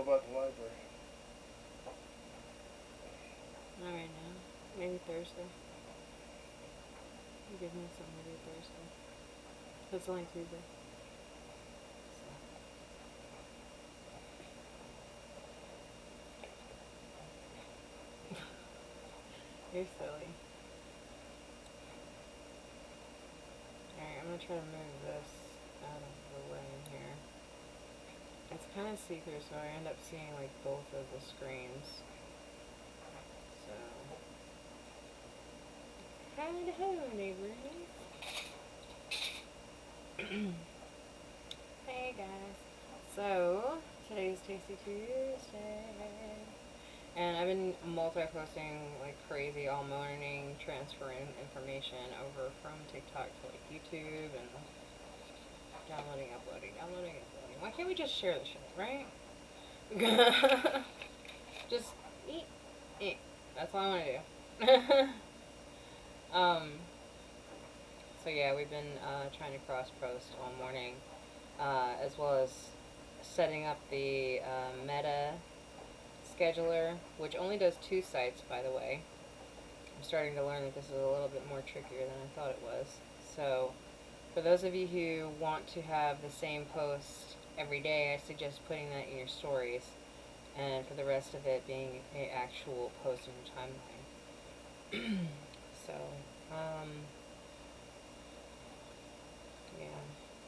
about the library? Not right now. Maybe Thursday. You give me something to do Thursday. It's only Tuesday. So. You're silly. Alright, I'm gonna try to move this out of the way in here. It's kind of see-through, so I end up seeing like both of the screens. So, hello, neighbors. Hey guys. So today's Tasty Tuesday, and I've been multi-posting like crazy all morning, transferring information over from TikTok to like YouTube and downloading, uploading, downloading, uploading. Why can't we just share the shit, right? Just eat. That's all I want to do. So yeah, we've been trying to cross-post all morning, as well as setting up the Meta scheduler, which only does 2 sites, by the way. I'm starting to learn that this is a little bit more trickier than I thought it was. So, for those of you who want to have the same post every day, I suggest putting that in your stories, and for the rest of it being an actual post in your timeline. So, yeah,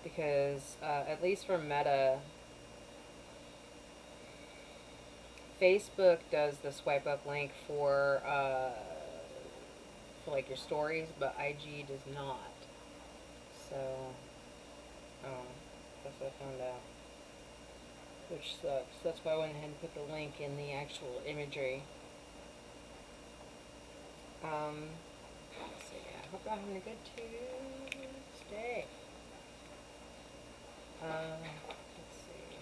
because at least for Meta, Facebook does the swipe up link for like your stories, but IG does not. So, that's what I found out, which sucks. That's why I went ahead and put the link in the actual imagery. So yeah, I hope you're having a good Tuesday. Let's see.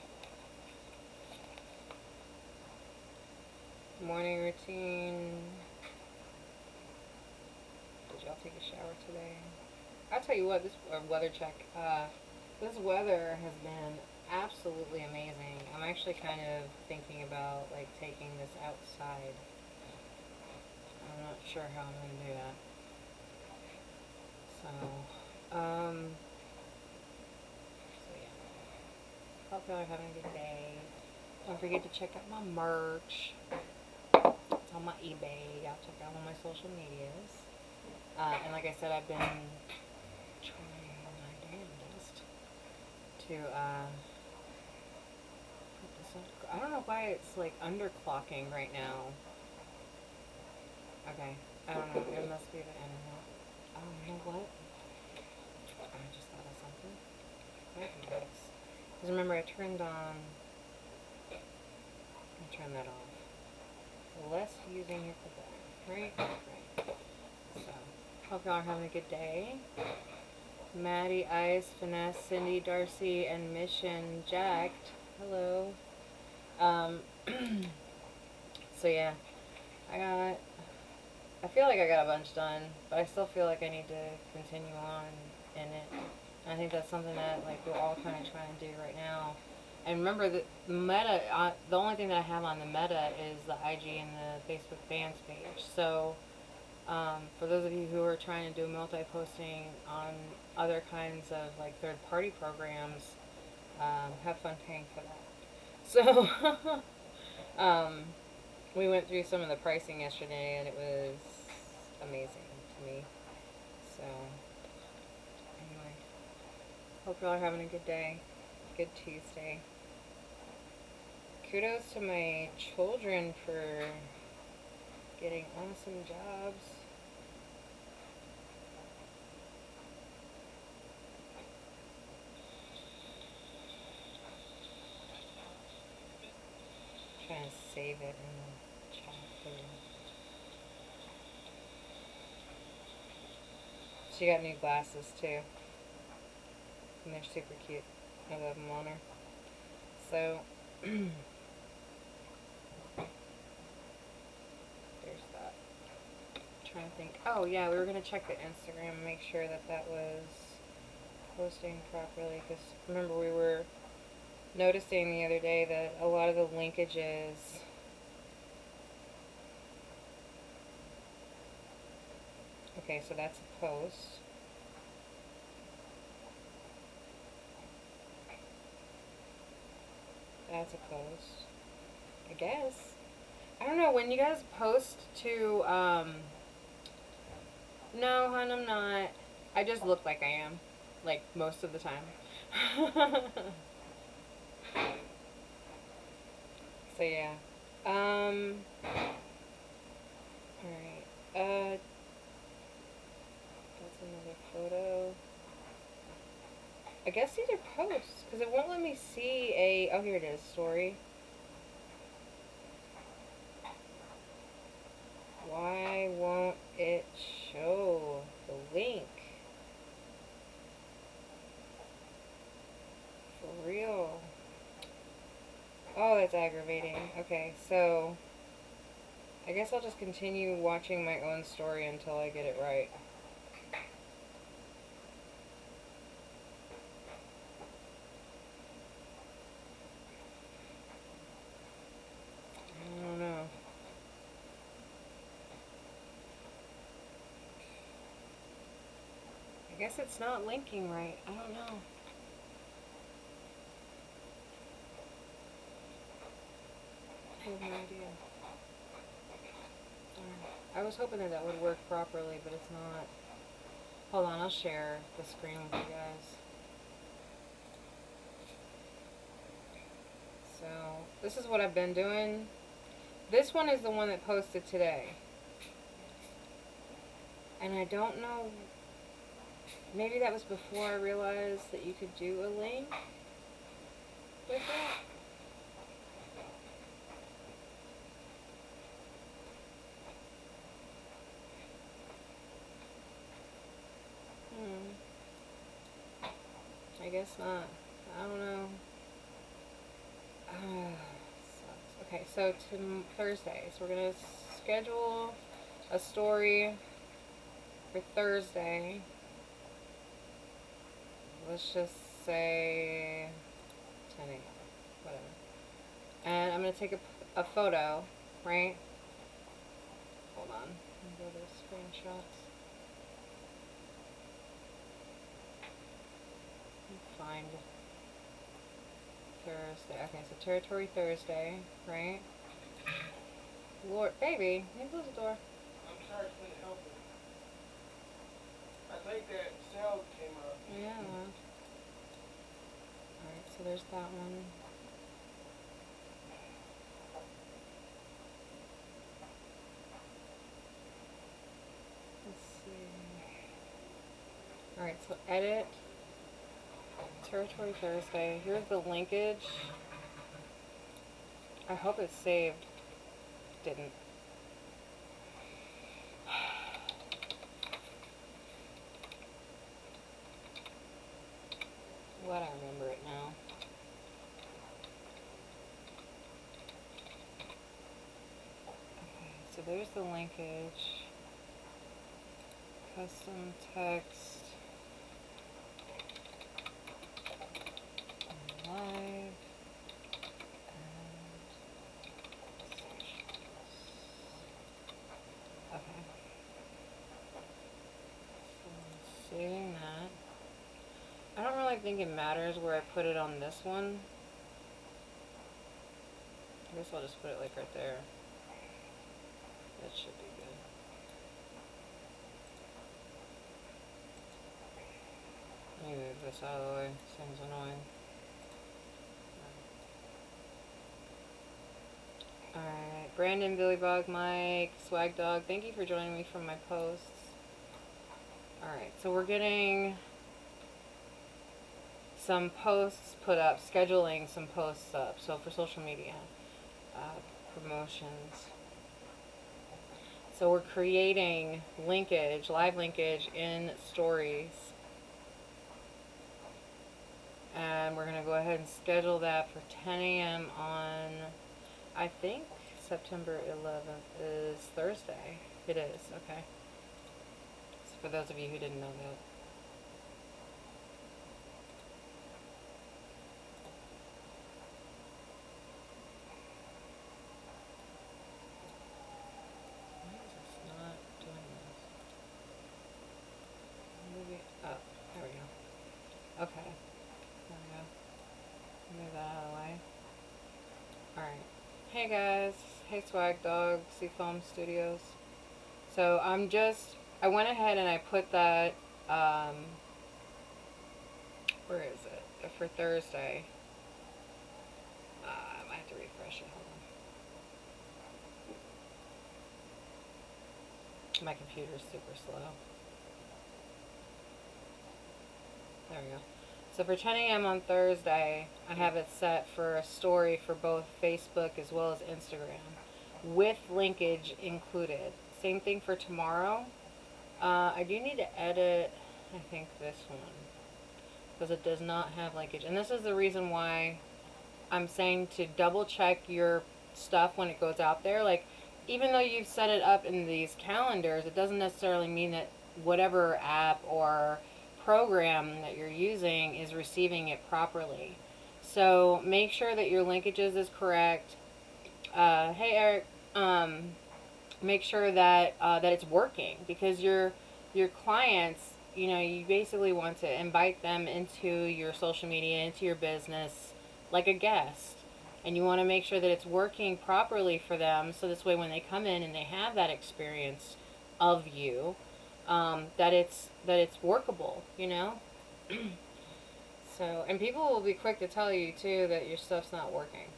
Morning routine. Did y'all take a shower today? I'll tell you what, this weather check, this weather has been absolutely amazing. I'm actually kind of thinking about like taking this outside. I'm not sure how I'm going to do that. So, yeah. Hope y'all are having a good day. Don't forget to check out my merch. It's on my eBay. Y'all check out all my social medias. And like I said, I've been trying my damnedest to put this up. I don't know why it's like underclocking right now. Okay, I don't know. It must be the internet. Oh, you know what? I just thought of something. Because remember, I turned that off. Less using it the better. Right? Right. So, hope y'all are having a good day. Maddie, Ice, Finesse, Cindy, Darcy, and Mission Jacked. Hello. So yeah, I feel like I got a bunch done, but I still feel like I need to continue on in it. And I think that's something that like we're all kind of trying to do right now. And remember that Meta, the only thing that I have on the Meta is the IG and the Facebook fans page. So for those of you who are trying to do multi-posting on other kinds of like third-party programs, have fun paying for that. So we went through some of the pricing yesterday, and it was amazing to me. So anyway, hope y'all are having a good day. Good Tuesday. Kudos to my children for getting awesome jobs. Trying to save it in the chat here. She got new glasses too, and they're super cute. I love them on her. So there's that. Trying to think. Oh yeah, we were gonna check the Instagram and make sure that that was posting properly. Because remember, we were noticing the other day that a lot of the linkages, okay, so that's a post. That's a post, I guess. I don't know, when you guys post to, no, hon, I'm not. I just look like I am, like, most of the time. So, yeah. Alright, that's another photo. I guess these are posts, because it won't let me see a, oh, here it is, story. Why won't it show the link? For real. Oh, that's aggravating. Okay, so I guess I'll just continue watching my own story until I get it right. I don't know. I guess it's not linking right. I don't know. I have no idea. I was hoping that that would work properly, but it's not. Hold on, I'll share the screen with you guys. So, this is what I've been doing. This one is the one that posted today. And I don't know, maybe that was before I realized that you could do a link with it. I guess not. I don't know. Sucks. Okay, so to Thursday. So we're going to schedule a story for Thursday. Let's just say 10 a.m. Whatever. And I'm going to take a photo, right? Hold on. Let me go to screenshots. Find Thursday. Okay, so Territory Thursday, right? Lord, baby, can you close the door? I'm sorry, I couldn't help it. I think that cell came up. Yeah. Alright, so there's that one. Let's see. Alright, so edit. Territory Thursday. Here's the linkage. I hope it's saved. Didn't. Glad I remember it now. Okay, so there's the linkage. Custom text. Live. Okay. So saving that. I don't really think it matters where I put it on this one. I guess I'll just put it like right there. That should be good. Let me move this out of the way. Seems annoying. Alright, Brandon, Billy Bog, Mike, Swag Dog, thank you for joining me from my posts. Alright, so we're getting some posts put up, scheduling some posts up, so for social media, promotions. So we're creating linkage, live linkage in stories. And we're going to go ahead and schedule that for 10 a.m. on, I think, September 11th is Thursday. It is, okay. So for those of you who didn't know that. Hey guys, hey Swag Dog, Seafoam Studios. So I went ahead and I put that, where is it? For Thursday. I might have to refresh it, hold on. My computer's super slow. There we go. So for 10 a.m. on Thursday, I have it set for a story for both Facebook as well as Instagram, with linkage included. Same thing for tomorrow. I do need to edit, I think, this one, because it does not have linkage. And this is the reason why I'm saying to double check your stuff when it goes out there. Like, even though you've set it up in these calendars, it doesn't necessarily mean that whatever app or program that you're using is receiving it properly. So make sure that your linkages is correct. Hey Eric, make sure that that it's working, because your clients, you know, you basically want to invite them into your social media, into your business, like a guest, and you want to make sure that it's working properly for them, so this way when they come in and they have that experience of you, that it's workable, you know. So, and people will be quick to tell you too that your stuff's not working,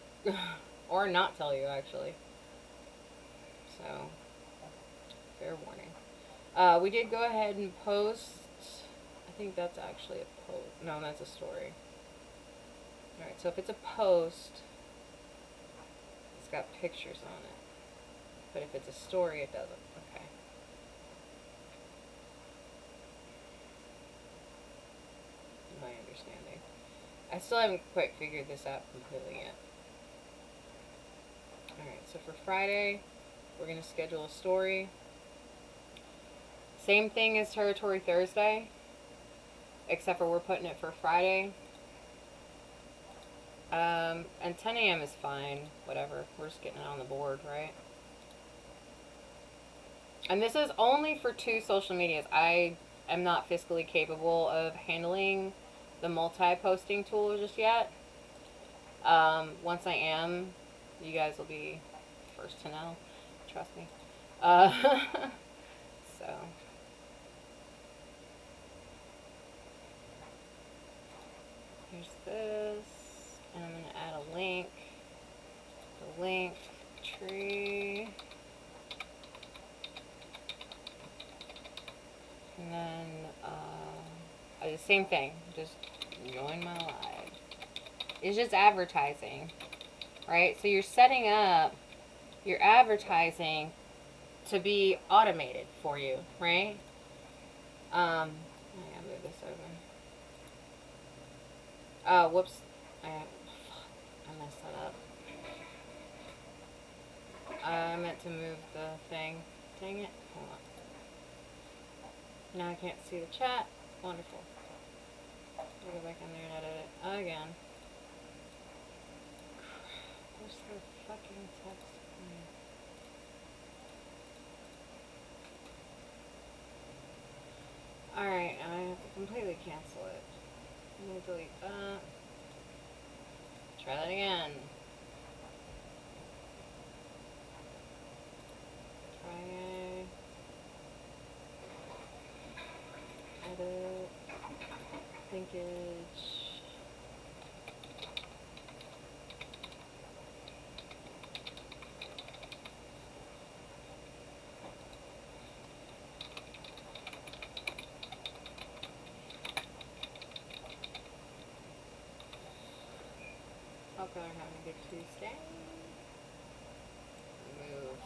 or not tell you actually. So, fair warning. We did go ahead and post. I think that's actually a post. No, that's a story. Alright, so if it's a post, it's got pictures on it. But if it's a story, it doesn't. Okay. My understanding. I still haven't quite figured this out completely yet. Alright, so for Friday, we're going to schedule a story. Same thing as Territory Thursday, except for we're putting it for Friday. And 10 a.m. is fine, whatever. We're just getting it on the board, right? And this is only for 2 social medias. I am not fiscally capable of handling the multi-posting tool just yet. Once I am, you guys will be first to know. Trust me. So. Here's this. And I'm going to add a link. The link tree. And then, the same thing. Just join my live. It's just advertising, right? So you're setting up your advertising to be automated for you, right? I gotta move this over. Whoops. I messed that up. I meant to move the thing. Dang it. Hold on. Now I can't see the chat. Wonderful. I'll go back in there and edit it again. Where's the fucking text? Alright, I have to completely cancel it. I'm going to delete that. Try that again. Try edit. Linkage. Hope they're having a good Tuesday. Move.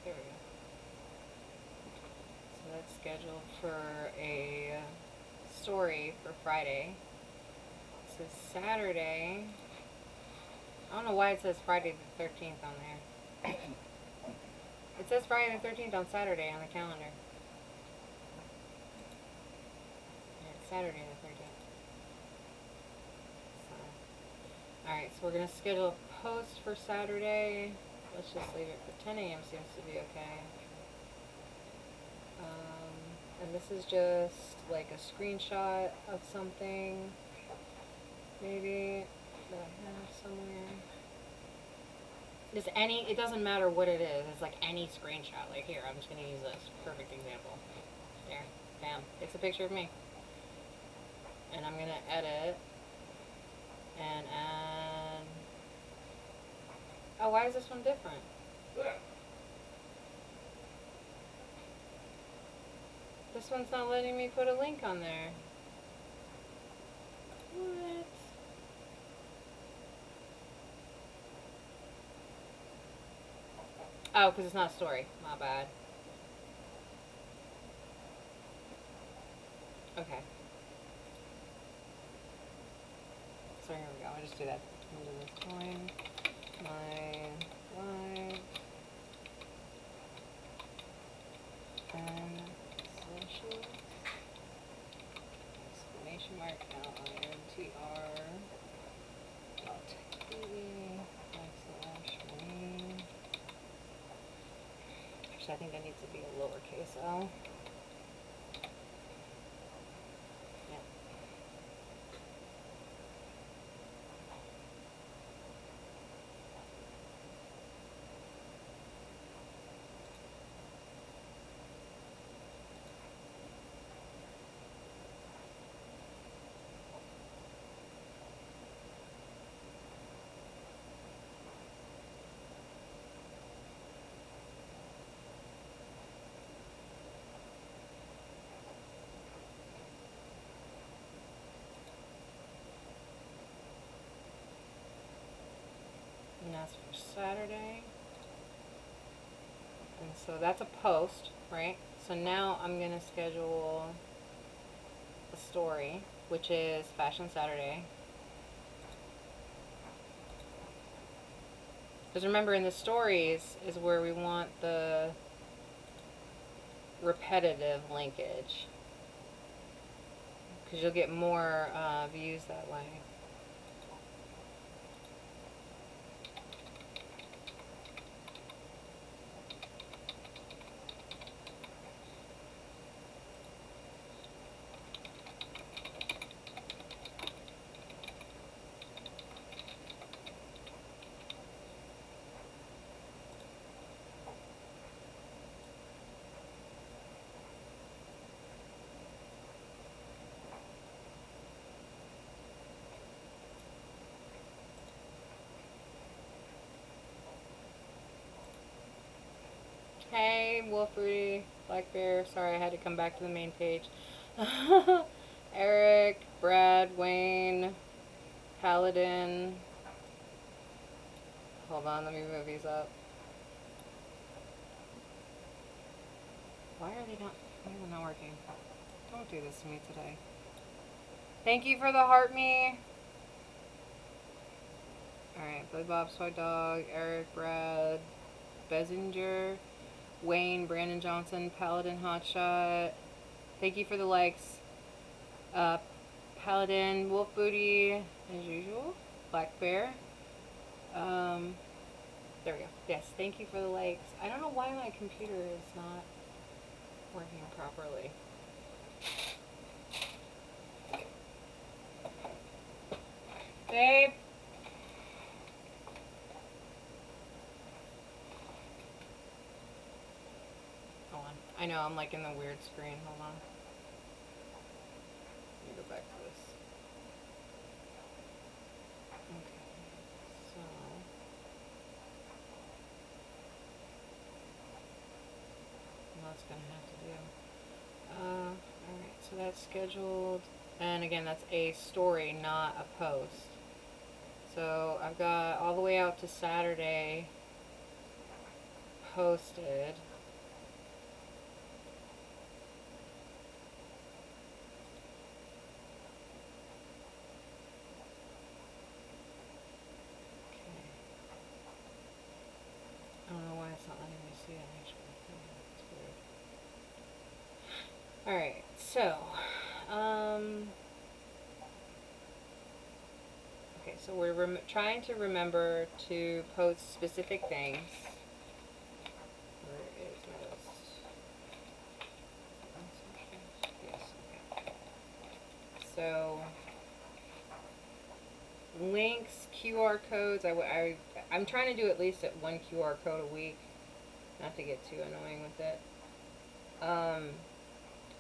There we go. So that's scheduled for a story for Friday. So Saturday, I don't know why it says Friday the 13th on there. It says Friday the 13th on Saturday on the calendar. Yeah, it's Saturday the 13th. Alright, so we're going to schedule a post for Saturday. Let's just leave it for 10 a.m. seems to be okay. And this is just like a screenshot of something, maybe, that I have somewhere. Just any, it doesn't matter what it is, it's like any screenshot. Like here, I'm just going to use this. Perfect example. There, bam, it's a picture of me. And I'm going to edit and add, oh, why is this one different? Yeah. This one's not letting me put a link on there. What? Oh, because it's not a story. My bad. Okay. So here we go. I just do that. I'm going to do this. Join my live and social exclamation mark LINTR .tv /me. Actually, I think that needs to be a lowercase l. Yep. And that's for Saturday. And so that's a post, right? So now I'm going to schedule a story, which is Fashion Saturday. Because remember, in the stories is where we want the repetitive linkage. Because you'll get more views that way. Hey, Wolfrey, Black Bear. Sorry, I had to come back to the main page. Eric, Brad, Wayne, Paladin. Hold on, let me move these up. Why are they not working? Don't do this to me today. Thank you for the heart me. Alright, Billy Bob, Swag Dog, Eric, Brad, Bezinger, Wayne, Brandon Johnson, Paladin Hotshot. Thank you for the likes. Paladin, Wolf Booty, as usual. Black Bear. There we go. Yes, thank you for the likes. I don't know why my computer is not working properly. Babe. Hold on. I know, I'm like in the weird screen. Hold on. Let me go back to this. Okay. So. That's gonna have to do. Alright, so that's scheduled. And again, that's a story, not a post. So I've got all the way out to Saturday posted. Okay. I don't know why it's not letting me see it actually. It's weird. Alright, so so we're trying to remember to post specific things. Where is my list? Yes, okay. So, links, QR codes, I'm trying to do at least one QR code a week, not to get too annoying with it.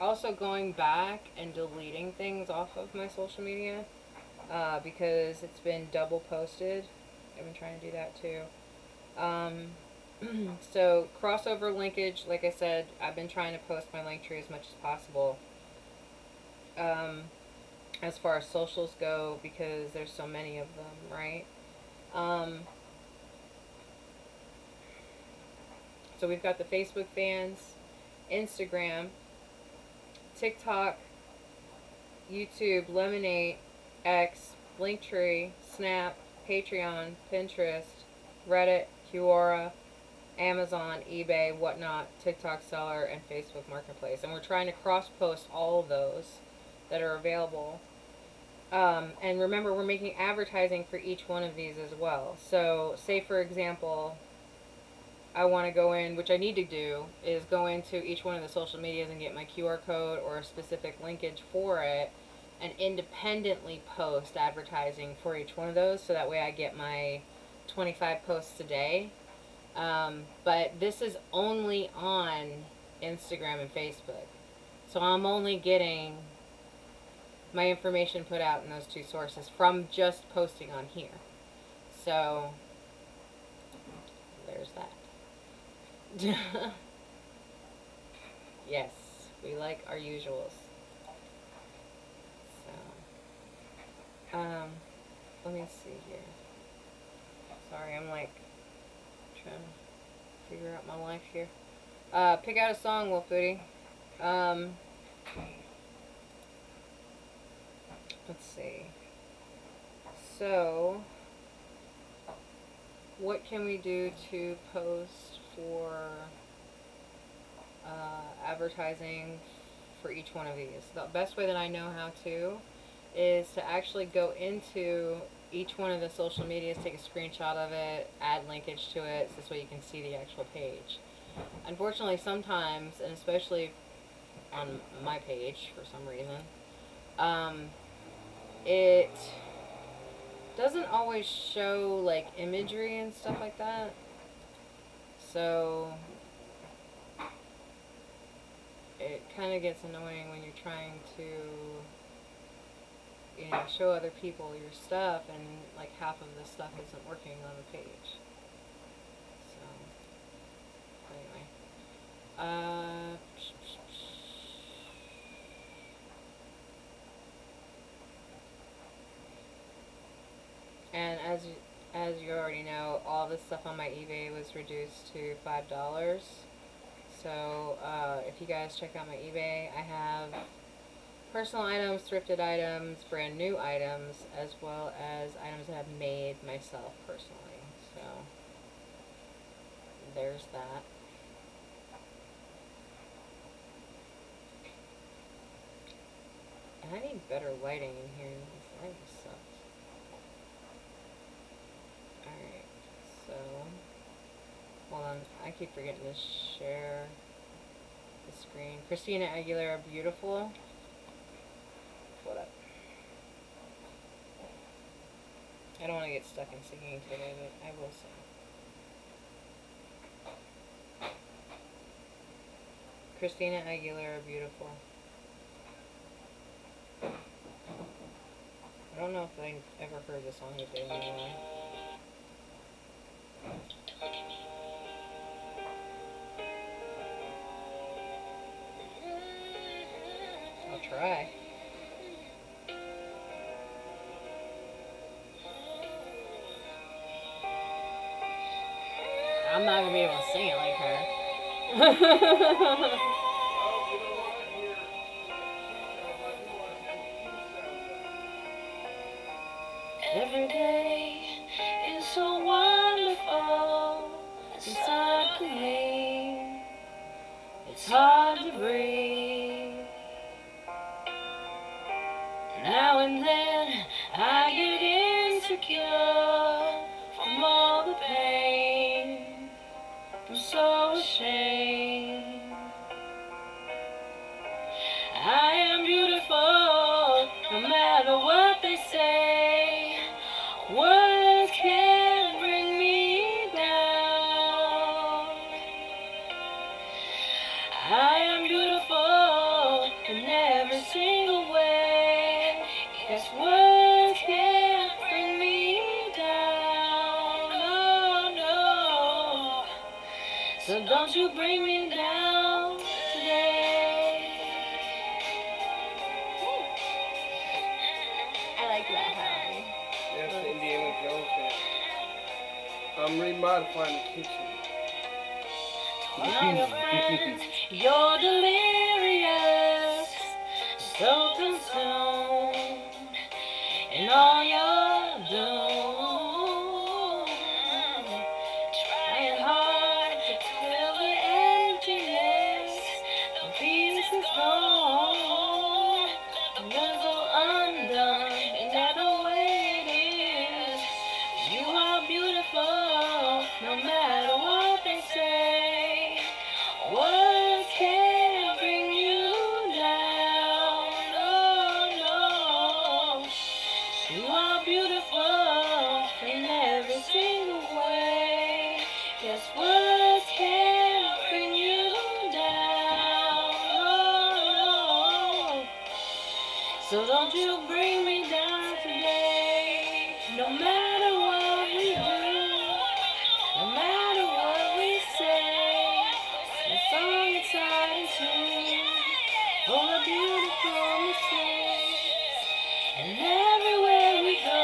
Also going back and deleting things off of my social media, because it's been double posted. I've been trying to do that too. So crossover linkage, like I said, I've been trying to post my link tree as much as possible. As far as socials go, because there's so many of them, right? So we've got the Facebook fans, Instagram, TikTok, YouTube, Lemonade, X, Linktree, Snap, Patreon, Pinterest, Reddit, Quora, Amazon, eBay, whatnot, TikTok seller, and Facebook Marketplace. And we're trying to cross-post all of those that are available. And remember, we're making advertising for each one of these as well. So, say for example, I want to go in, which I need to do, is go into each one of the social medias and get my QR code or a specific linkage for it, and independently post advertising for each one of those, so that way I get my 25 posts a day. But this is only on Instagram and Facebook. So I'm only getting my information put out in those two sources from just posting on here. So there's that. Yes, we like our usuals. So, let me see here. Sorry, I'm like trying to figure out my life here. Pick out a song, Wolf Booty. Let's see. So, what can we do to post for advertising for each one of these? The best way that I know how to is to actually go into each one of the social medias, take a screenshot of it, add linkage to it, so this way you can see the actual page. Unfortunately, sometimes, and especially on my page for some reason, it doesn't always show like imagery and stuff like that. So it kind of gets annoying when you're trying to, you know, show other people your stuff and like half of the stuff isn't working on the page. So anyway, and as you already know, all this stuff on my eBay was reduced to $5. So if you guys check out my eBay, I have personal items, thrifted items, brand new items, as well as items that I've made myself personally. So there's that. And I need better lighting in here. This lighting sucks. Alright, so hold on, I keep forgetting to share the screen. Christina Aguilera, Beautiful. What up? I don't want to get stuck in singing today, but I will sing. Christina Aguilera, Beautiful. I don't know if I've ever heard this song a day in my life. I'll try. I'm not gonna be able to sing it like her. Every day is so wonderful, it's hard to me, it's hard to breathe. Now and then I get insecure from all the pain. I'm so ashamed. I am beautiful, no matter what they say. Words can't bring me down. I am beautiful in every single way. Yes, words can't bring me down. No, no. So don't you bring me down today. I like that, Howie. That's Indiana Jones fan. I'm remodifying the kitchen. Tell your friends you're delirious, so consumed in all your doom, trying hard to fill the emptiness. The peace is gone, and you're so undone in that way it is. You are beautiful, no matter what they say. Words can't bring you down, no, no. You are beautiful in every single way. Yes, words can't bring you down, no, no. So don't you bring me down today. No matter what we do, no matter what we say, the song inside and tune, full of beautiful mistakes. And everywhere we go,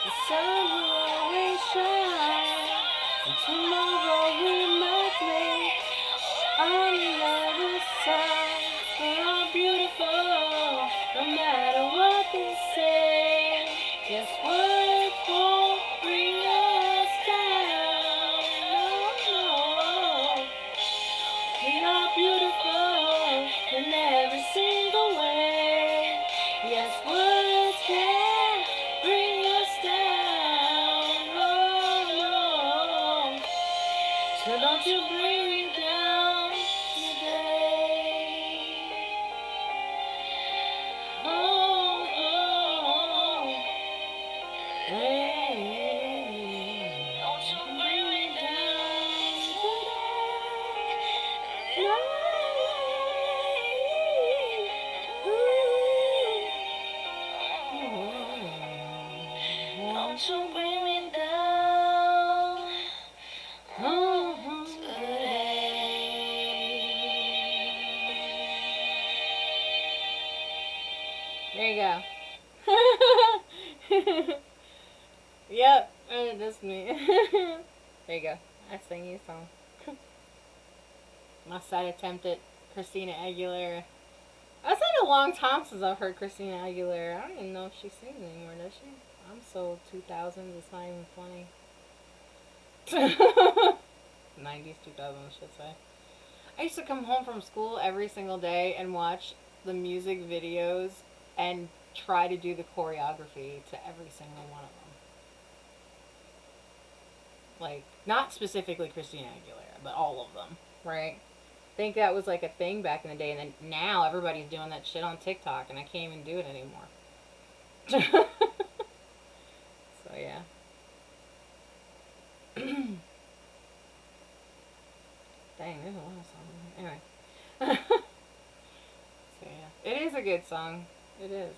the sun will always shine. And tomorrow we might make on the other side. We are beautiful, no matter what they say. Yes, words won't bring us down. No, no. We are beautiful in every single way. Yes, words can bring us down. No, no. So don't you bring me down today. Oh, oh, hey. Don't you bring me down today. Don't you bring me down today. There you go. Yep, that's me. There you go. I sang you a song. My side attempt at Christina Aguilera. It's been a long time since I've heard Christina Aguilera. I don't even know if she sings anymore, does she? I'm so 2000s, it's not even funny. 90s, 2000s, I should say. I used to come home from school every single day and watch the music videos and try to do the choreography to every single one of them. Like, not specifically Christina Aguilera, but all of them, right? I think that was like a thing back in the day, and then now everybody's doing that shit on TikTok, and I can't even do it anymore. So, yeah. Dang, there's a lot of songs. Anyway. So, yeah. It is a good song. It is.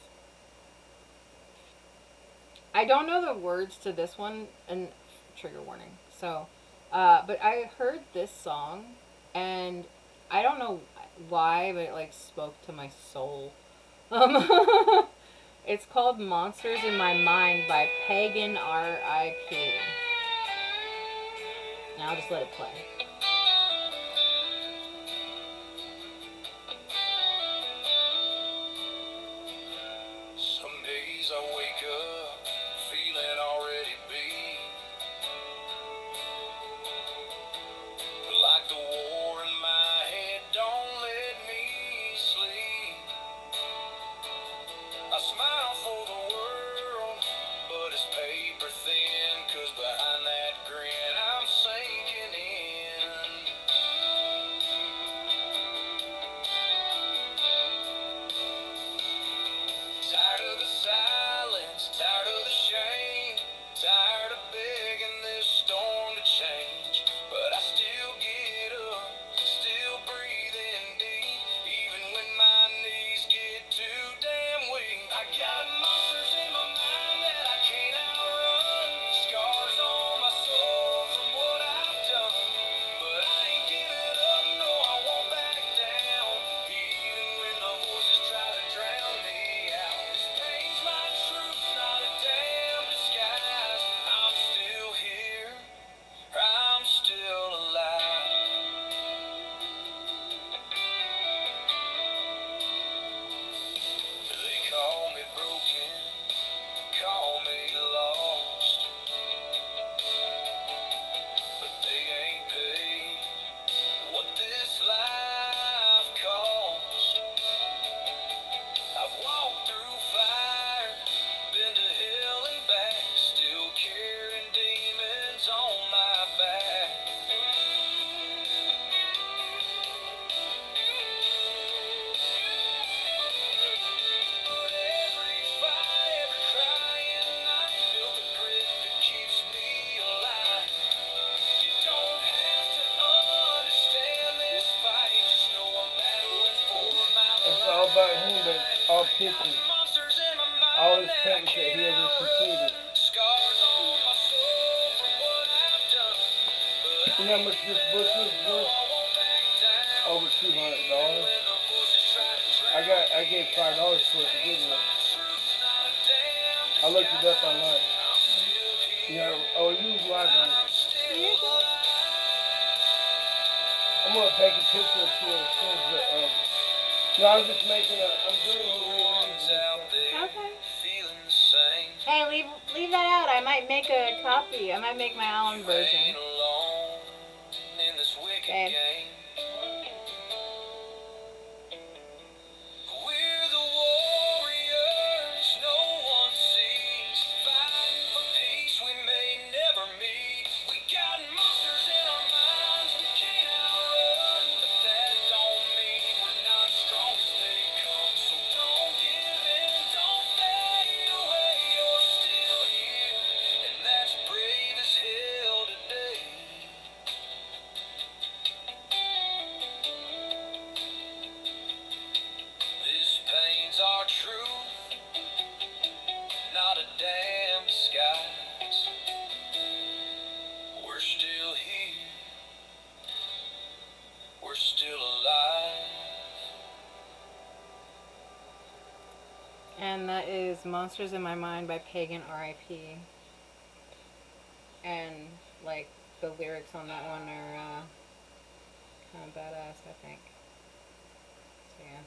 I don't know the words to this one, and trigger warning. So, but I heard this song, and I don't know why, but it like spoke to my soul. It's called Monsters in My Mind by Pagan R.I.P. Now I'll just let it play. Some days I wake up feeling already beat, like the war in my head don't let me sleep. I smile for the world, but paper thin, 'cause behind that grin I'm sinking in. Tired of the silence, tired of the shame, tired of begging this storm to change. But I still get up, still breathing deep, even when my knees get too damn weak. I got monsters in my mind that I can't outrun, scars on my soul from what I've done. But I ain't giving up, no, I won't back down, even when the voices try to drown me out. This pain's my truth, not a damn disguise. I'm still here, I'm still alive. They call me broken, call me lost, but they ain't paid what this life costs. I've walked through fire, been to hell and back, still carrying demons on my back. But every fight, every crying night, built the grit that keeps me alive. You don't have to understand this fight, just know I'm battling for my life. It's all about him, but it's all pictures. Monsters in my mind All his that I paintings that he can't ever outrun. completed. Scars on my soul from what I've done. But You know how much this book is I worth? won't back down. Over $200. When the voices try to I gave $5 for it to get it. I looked it up online. You know, oh, you was live on it. I'm gonna take a picture of it as soon as the, no, I'm just making a, I'm doing a rearrange. Okay. feeling the same. Hey, leave that out. I might make a copy. I might make my own version. Ain't alone in this wicked Okay. game. We're the warriors no one sees, fighting for peace we may never meet. We got monsters in our minds we can't outrun, but that don't mean we're not strong as they come. So don't give in, don't fade away, you're still here, and that's brave as hell today. This pain's our truth, not a damn disguise. We're still here, we're still alive. And that is Monsters in My Mind by Pagan R.I.P. And, like, the lyrics on that one are, kind of badass, I think. So, yeah.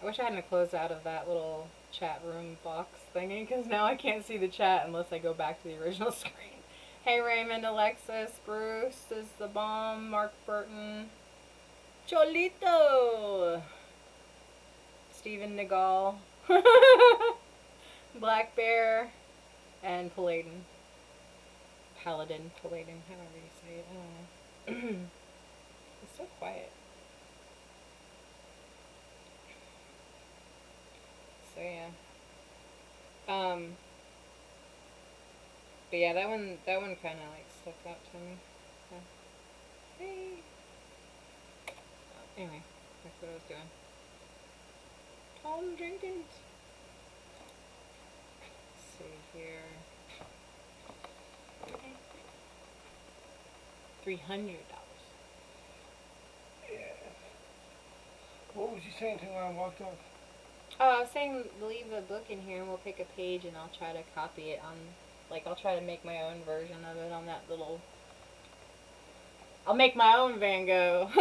I wish I hadn't closed out of that little chat room box thingy, because now I can't see the chat unless I go back to the original screen. Hey Raymond, Alexis, Bruce is the bomb, Mark Burton, Cholito, Stephen Nagal, Black Bear, and Paladin. Paladin, Paladin, however you say it, I don't know. It's so quiet. So yeah. But yeah, that one kinda like stuck out to me. So. Hey. Anyway, that's what I was doing. Tom Jenkins. Let's see here. $300. Yeah. What was you saying to me when I walked off? Oh, I was saying leave the book in here and we'll pick a page and I'll try to copy it on, like, I'll try to make my own version of it on that little, I'll make my own Van Gogh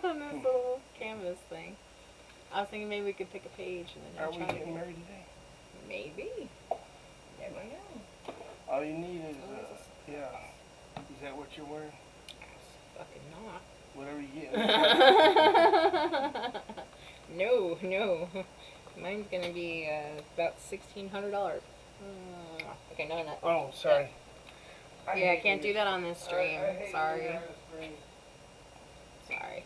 on this little canvas thing. I was thinking maybe we could pick a page and then Are I'll we try to getting married today? Maybe. Never know. All you need is, Always yeah. Is that what you're wearing? Fucking not. Whatever you get. No. Mine's gonna be about $1,600. Okay, no. Oh, sorry. Yeah, I can't do that on this stream. I hate Sorry. doing that on the stream. Sorry.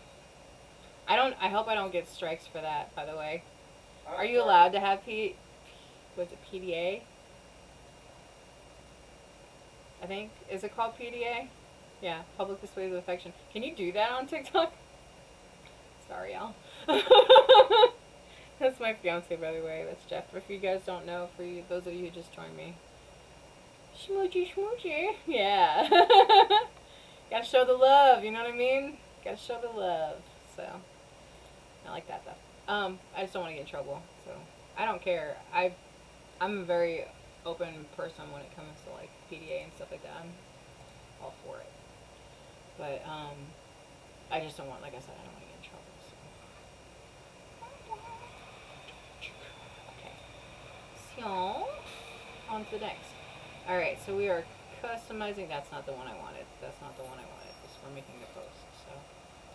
I hope I don't get strikes for that, by the way. Are you allowed to have was it PDA? I think. Is it called PDA? Yeah, public displays of affection. Can you do that on TikTok? Sorry, y'all. That's my fiance, by the way. That's Jeff. If you guys don't know, for you, those of you who just joined me. Schmoochy, schmoochy. Yeah. Gotta show the love, you know what I mean? Gotta show the love. So, I like that though. I just don't want to get in trouble. So, I don't care. I'm a very open person when it comes to like PDA and stuff like that. I'm all for it. But, I just don't want, like I said, I don't want to get in trouble. So. Okay. On to the next. Alright, so we are customizing. That's not the one I wanted. That's not the one I wanted. This we're making the post. So,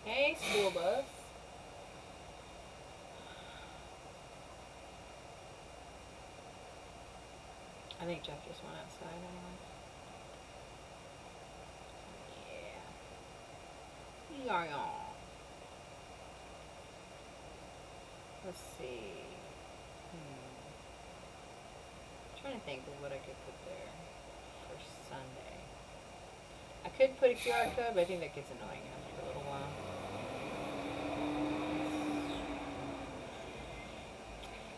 hey, school bus. I think Jeff just went outside anyway. Yeah. Yeah. Let's see. I'm trying to think of what I could put there for Sunday. I could put a QR code, but I think that gets annoying after a little while.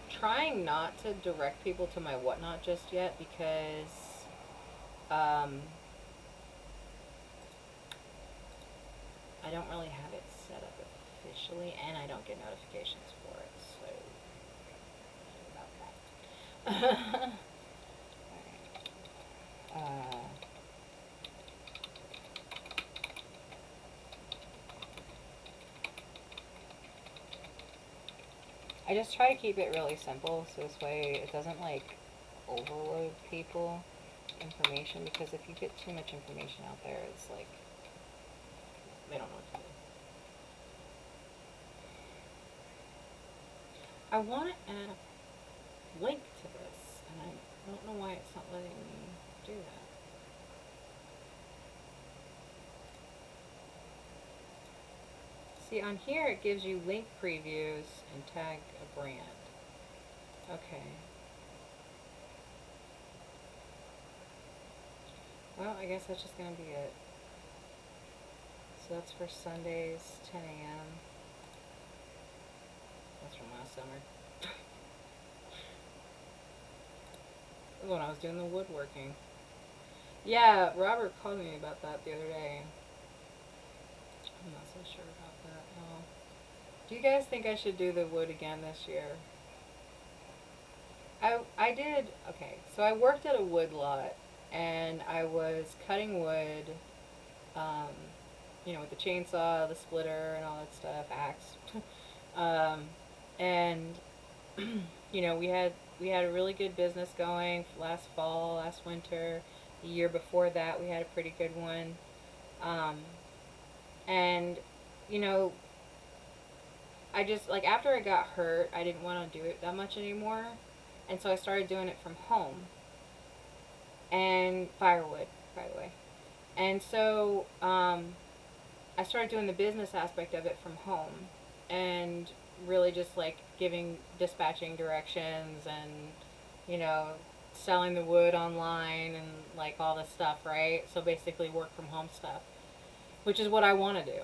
Trying not to direct people to my whatnot just yet because I don't really have it set up officially and I don't get notifications for it, so about that. I just try to keep it really simple so this way it doesn't like overload people information, because if you get too much information out there, it's like they don't know what to do. I want to add a link to this and I don't know why it's not letting me do that. See, on here it gives you link previews and tag a brand. Okay. Well, I guess that's just going to be it. So that's for Sundays, 10 a.m. That's from last summer. When I was doing the woodworking. Yeah, Robert called me about that the other day. I'm not so sure about that. No. Do you guys think I should do the wood again this year? I did, okay, so I worked at a wood lot and I was cutting wood, you know, with the chainsaw, the splitter and all that stuff, axe. And you know, we had a really good business going last fall, last winter. The year before that we had a pretty good one. And, you know, I just, like, after I got hurt, I didn't want to do it that much anymore. And so I started doing it from home. And firewood, by the way. And so, I started doing the business aspect of it from home. And really just, like, dispatching directions and, you know, selling the wood online and, like, all this stuff, right? So basically work from home stuff, which is what I want to do.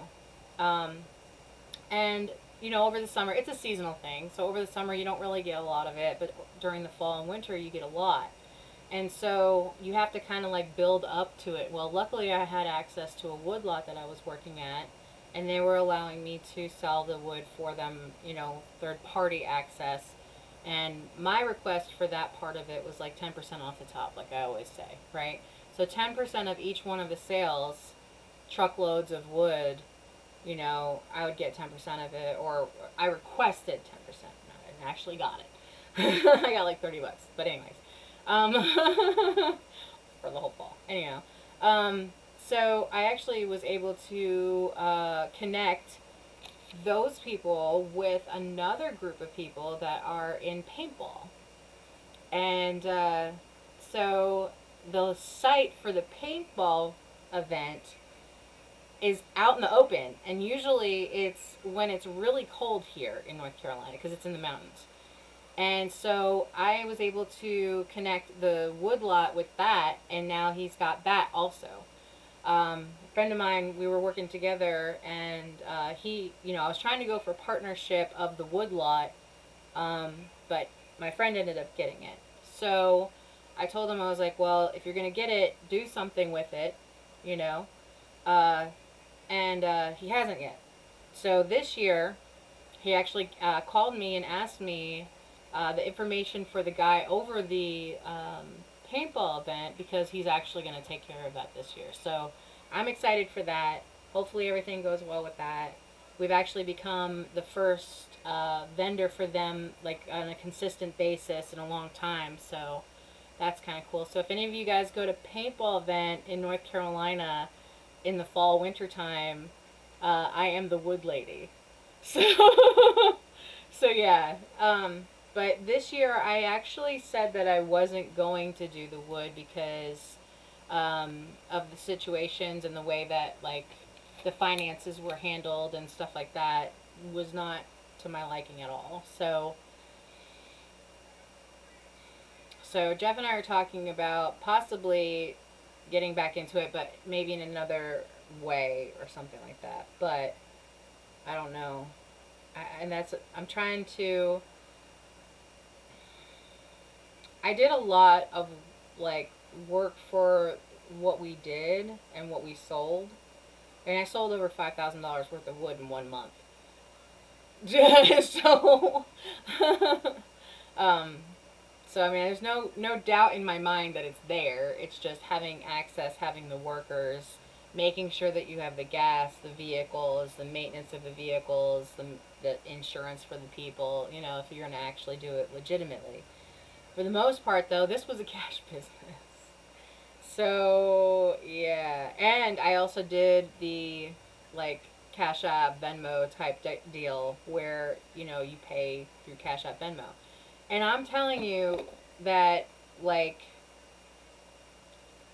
And, you know, over the summer, it's a seasonal thing. So over the summer, you don't really get a lot of it, but during the fall and winter, you get a lot. And so you have to kind of like build up to it. Well, luckily I had access to a wood lot that I was working at, and they were allowing me to sell the wood for them, you know, third-party access. And my request for that part of it was like 10% off the top, like I always say, right? So 10% of each one of the sales, truckloads of wood, you know, I would get 10% of it, or I requested 10%. I actually got it. I got like $30, but anyways, for the whole fall. Anyhow, so I actually was able to connect those people with another group of people that are in paintball, and so the site for the paintball event is out in the open, and usually it's when it's really cold here in North Carolina because it's in the mountains. And so I was able to connect the woodlot with that, and now he's got that also. A friend of mine, we were working together, and I was trying to go for partnership of the woodlot, but my friend ended up getting it. So I told him, I was like, well, if you're going to get it, do something with it, you know. And he hasn't yet. So this year, he actually called me and asked me the information for the guy over the paintball event, because he's actually going to take care of that this year. So I'm excited for that. Hopefully everything goes well with that. We've actually become the first vendor for them, like on a consistent basis in a long time. So that's kind of cool. So if any of you guys go to paintball event in North Carolina in the fall winter time, I am the wood lady. So so yeah. But this year I actually said that I wasn't going to do the wood because of the situations and the way that like the finances were handled and stuff like that was not to my liking at all. So Jeff and I are talking about possibly getting back into it, but maybe in another way or something like that. But I don't know. I'm trying to. I did a lot of like work for what we did and what we sold, and I sold over $5,000 worth of wood in 1 month. So, so I mean, there's no doubt in my mind that it's there. It's just having access, having the workers, making sure that you have the gas, the vehicles, the maintenance of the vehicles, the insurance for the people. You know, if you're going to actually do it legitimately. For the most part, though, this was a cash business. So, yeah. And I also did the, like, Cash App, Venmo type deal where, you know, you pay through Cash App, Venmo. And I'm telling you that, like,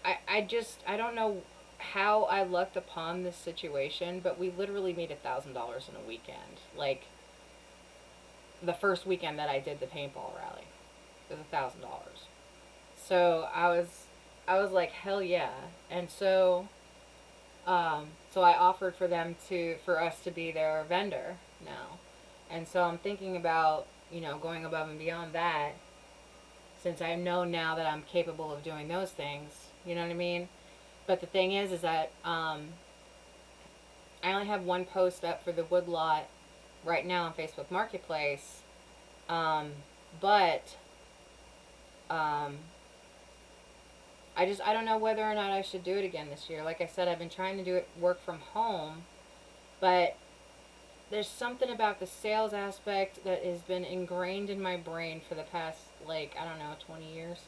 I don't know how I lucked upon this situation, but we literally made $1,000 in a weekend. Like, the first weekend that I did the paintball rally. It was $1,000. So I was like, hell yeah. And so so I offered for us to be their vendor now. And so I'm thinking about, you know, going above and beyond that, since I know now that I'm capable of doing those things. You know what I mean? But the thing is that I only have one post up for the woodlot right now on Facebook Marketplace. But I don't know whether or not I should do it again this year. Like I said, I've been trying to do it work from home, but there's something about the sales aspect that has been ingrained in my brain for the past, like, I don't know, 20 years.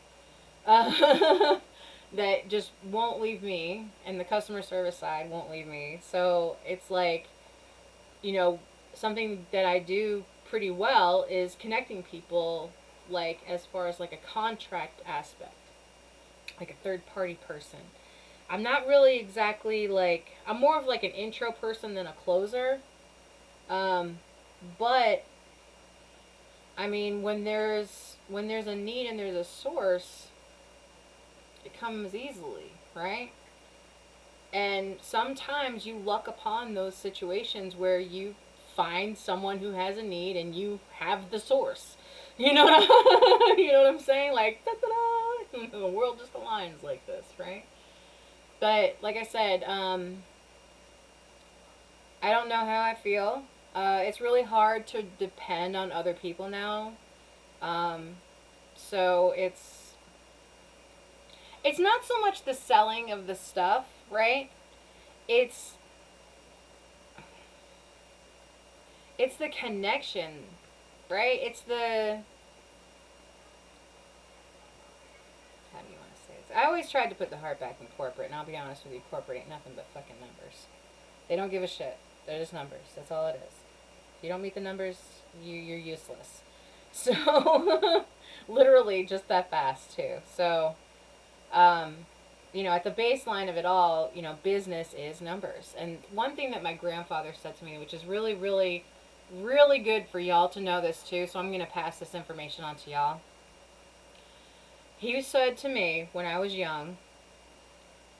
That just won't leave me, and the customer service side won't leave me. So it's like, you know, something that I do pretty well is connecting people, like, as far as like a contract aspect, like a third party person. I'm not really exactly like, I'm more of like an intro person than a closer. But I mean, when there's a need and there's a source, it comes easily, right? And sometimes you luck upon those situations where you find someone who has a need and you have the source. You know what you know what I'm saying? Like, da-da-da, the world just aligns like this, right? But like I said, I don't know how I feel. It's really hard to depend on other people now. So it's not so much the selling of the stuff, right? It's the connection, right? It's the, how do you want to say it? I always tried to put the heart back in corporate, and I'll be honest with you, corporate ain't nothing but fucking numbers. They don't give a shit. They're just numbers. That's all it is. If you don't meet the numbers, you're useless. So, literally just that fast, too. So, You know, at the baseline of it all, you know, business is numbers. And one thing that my grandfather said to me, which is really, really, really good for y'all to know this too, so I'm going to pass this information on to y'all. He said to me when I was young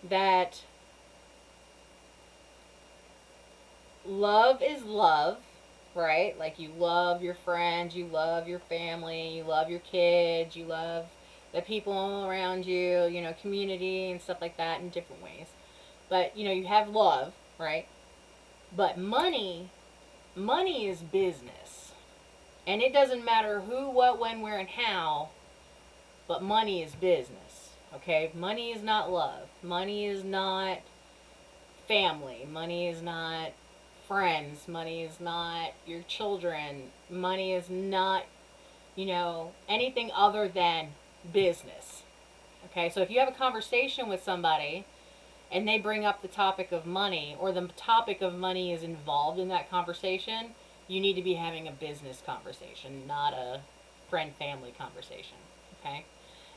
that love is love, right? Like you love your friends, you love your family, you love your kids, you love the people around you, you know, community and stuff like that in different ways. But, you know, you have love, right? But money is business. And it doesn't matter who, what, when, where, and how, but money is business. Okay? Money is not love. Money is not family. Money is not friends. Money is not your children. Money is not, you know, anything other than business. Okay? So if you have a conversation with somebody and they bring up the topic of money, or the topic of money is involved in that conversation, you need to be having a business conversation, not a friend-family conversation. Okay?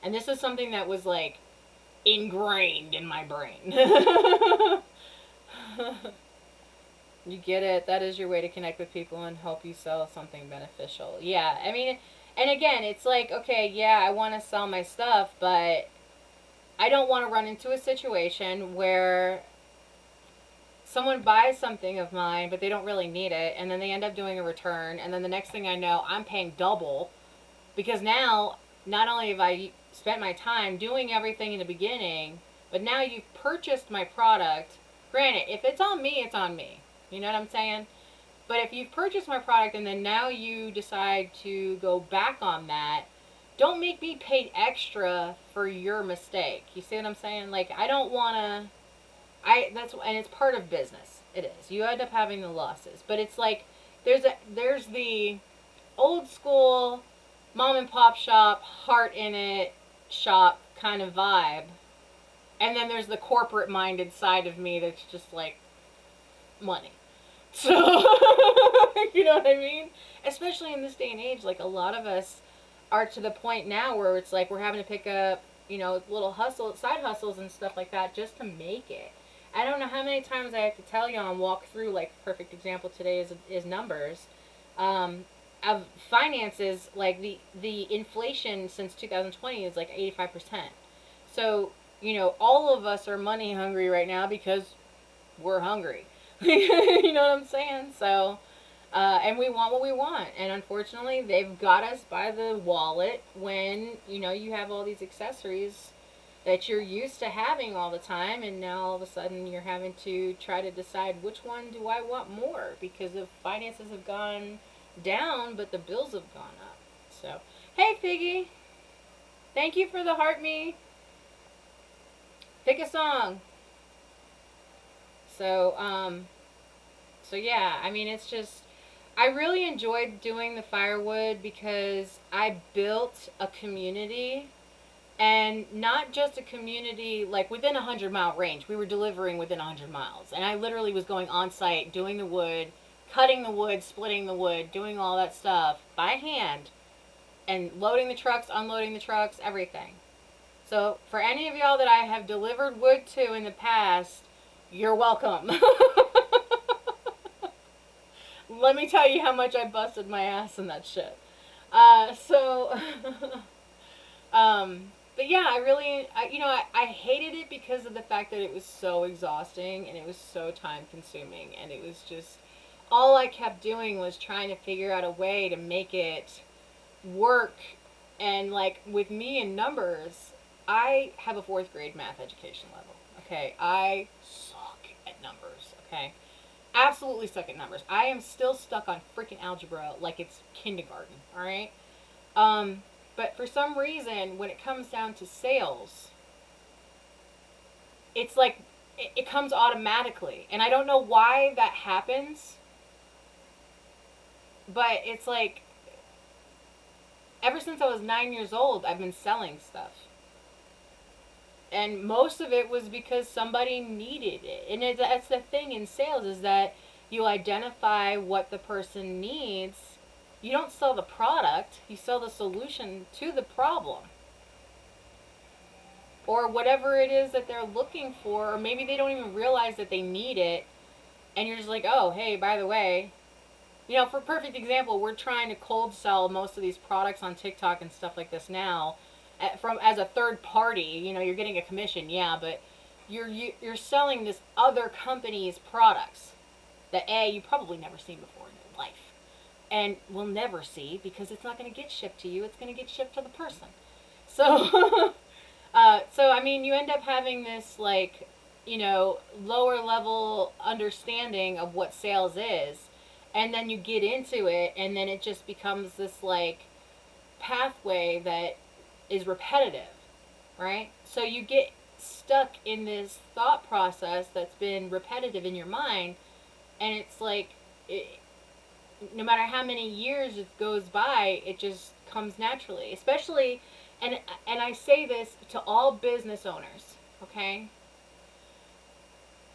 And this is something that was like ingrained in my brain. You get it? That is your way to connect with people and help you sell something beneficial. Yeah, I mean, and again, it's like, okay, yeah, I want to sell my stuff, but I don't want to run into a situation where someone buys something of mine, but they don't really need it, and then they end up doing a return, and then the next thing I know, I'm paying double, because now, not only have I spent my time doing everything in the beginning, but now you've purchased my product. Granted, if it's on me, it's on me. You know what I'm saying? But if you've purchased my product and then now you decide to go back on that, don't make me pay extra for your mistake. You see what I'm saying? Like, I don't want to... and it's part of business. It is. You end up having the losses. But it's like, there's the old school mom and pop shop, heart in it shop kind of vibe. And then there's the corporate minded side of me that's just like money. So, you know what I mean? Especially in this day and age, like a lot of us are to the point now where it's like we're having to pick up, you know, little side hustles and stuff like that just to make it. I don't know how many times I have to tell y'all and walk through, like, perfect example today is numbers. Of finances, like the inflation since 2020 is like 85%. So, you know, all of us are money hungry right now because we're hungry. You know what I'm saying? So, and we want what we want. And unfortunately, they've got us by the wallet when, you know, you have all these accessories that you're used to having all the time. And now all of a sudden you're having to try to decide which one do I want more, because the finances have gone down, but the bills have gone up. So, hey, Figgy. Thank you for the heart me. Pick a song. So yeah, I mean, it's just, I really enjoyed doing the firewood because I built a community, and not just a community like within 100-mile range. We were delivering within 100 miles, and I literally was going on site, doing the wood, cutting the wood, splitting the wood, doing all that stuff by hand, and loading the trucks, unloading the trucks, everything. So for any of y'all that I have delivered wood to in the past, you're welcome. Let me tell you how much I busted my ass in that shit. But yeah, I hated it because of the fact that it was so exhausting and it was so time consuming, and it was just, all I kept doing was trying to figure out a way to make it work. And like with me and numbers, I have a 4th grade math education level. Okay, I suck at numbers. Okay, absolutely suck at numbers. I am still stuck on freaking algebra like it's kindergarten. All right. But for some reason, when it comes down to sales, it's like it comes automatically, and I don't know why that happens. But it's like, ever since I was 9 years old, I've been selling stuff. And most of it was because somebody needed it. And that's the thing in sales, is that you identify what the person needs. You don't sell the product. You sell the solution to the problem. or whatever it is that they're looking for, or maybe they don't even realize that they need it, and you're just like, oh, hey, by the way, you know, for perfect example, we're trying to cold sell most of these products on TikTok and stuff like this now, from as a third party. You know, you're getting a commission, yeah, but you're selling this other company's products that you probably never seen before in your life, and will never see because it's not going to get shipped to you. It's going to get shipped to the person. So, so I mean, you end up having this like, you know, lower level understanding of what sales is, and then you get into it, and then it just becomes this like pathway that is repetitive, right? So you get stuck in this thought process that's been repetitive in your mind, and it's like no matter how many years it goes by, it just comes naturally. Especially, and I say this to all business owners, okay?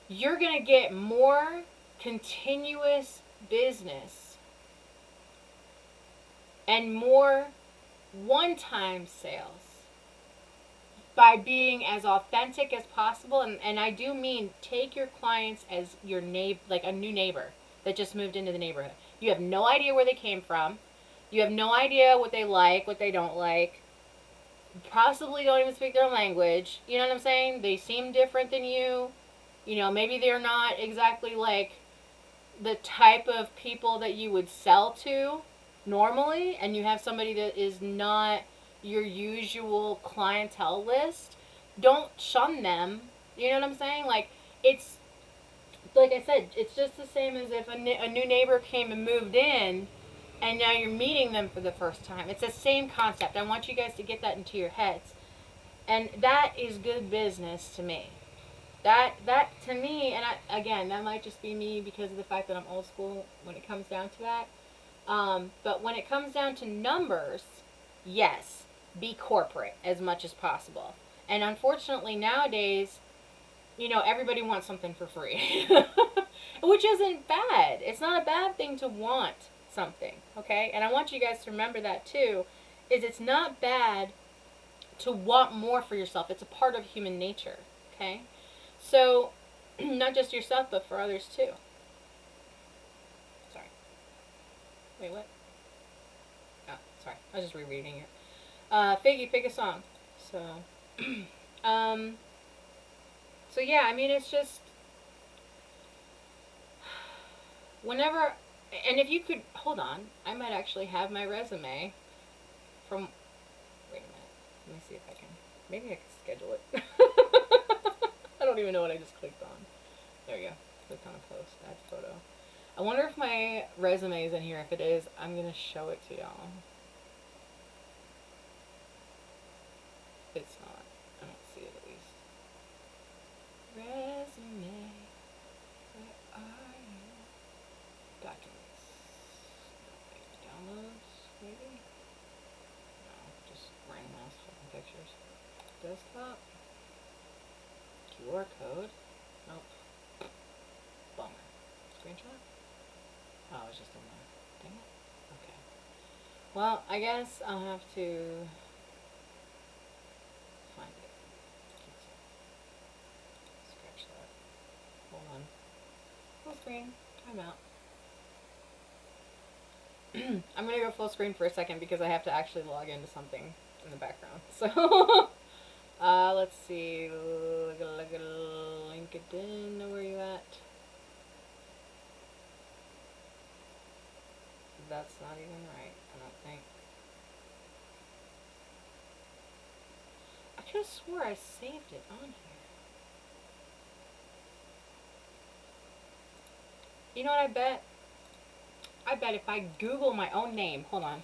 You're going to get more continuous business and more one-time sales by being as authentic as possible. And I do mean take your clients as your neighbor, like a new neighbor that just moved into the neighborhood. You have no idea where they came from. You have no idea what they like, what they don't like. Possibly don't even speak their language. You know what I'm saying? They seem different than you. You know, maybe they're not exactly like the type of people that you would sell to normally, and you have somebody that is not your usual clientele list. Don't shun them. You know what I'm saying? Like, it's, like I said, it's just the same as if a new neighbor came and moved in, and now you're meeting them for the first time. It's the same concept. I want you guys to get that into your heads. And that is good business to me. That to me, and again, that might just be me because of the fact that I'm old school when it comes down to that. But when it comes down to numbers, yes, be corporate as much as possible. And unfortunately nowadays, you know, everybody wants something for free. Which isn't bad. It's not a bad thing to want something, okay? And I want you guys to remember that too, is it's not bad to want more for yourself. It's a part of human nature, okay? So, not just yourself, but for others too. Sorry. Wait, what? Oh, sorry. I was just rereading it. Figgy, pick a song. So, so yeah, I mean, it's just, whenever, and if you could, hold on, I might actually have my resume from, wait a minute, let me see if I can, maybe I can schedule it. I don't even know what I just clicked on. There you go. Click on a post, add photo. I wonder if my resume is in here. If it is, I'm going to show it to y'all. It's not. I don't see it at least. Resume. Where are you? Documents. Downloads, maybe? No, just random ass fucking pictures. Desktop. QR code. Nope. Bummer. Screenshot? Oh, it was just in there. Dang it. Okay. Well, I guess I'll have to find it. Scratch that. Hold on. Full screen. Time out. I'm going to go full screen for a second because I have to actually log into something in the background. So, let's see. Look at LinkedIn. Where are you at? That's not even right, I don't think. I could have swore I saved it on here. You know what I bet? I bet if I Google my own name, hold on.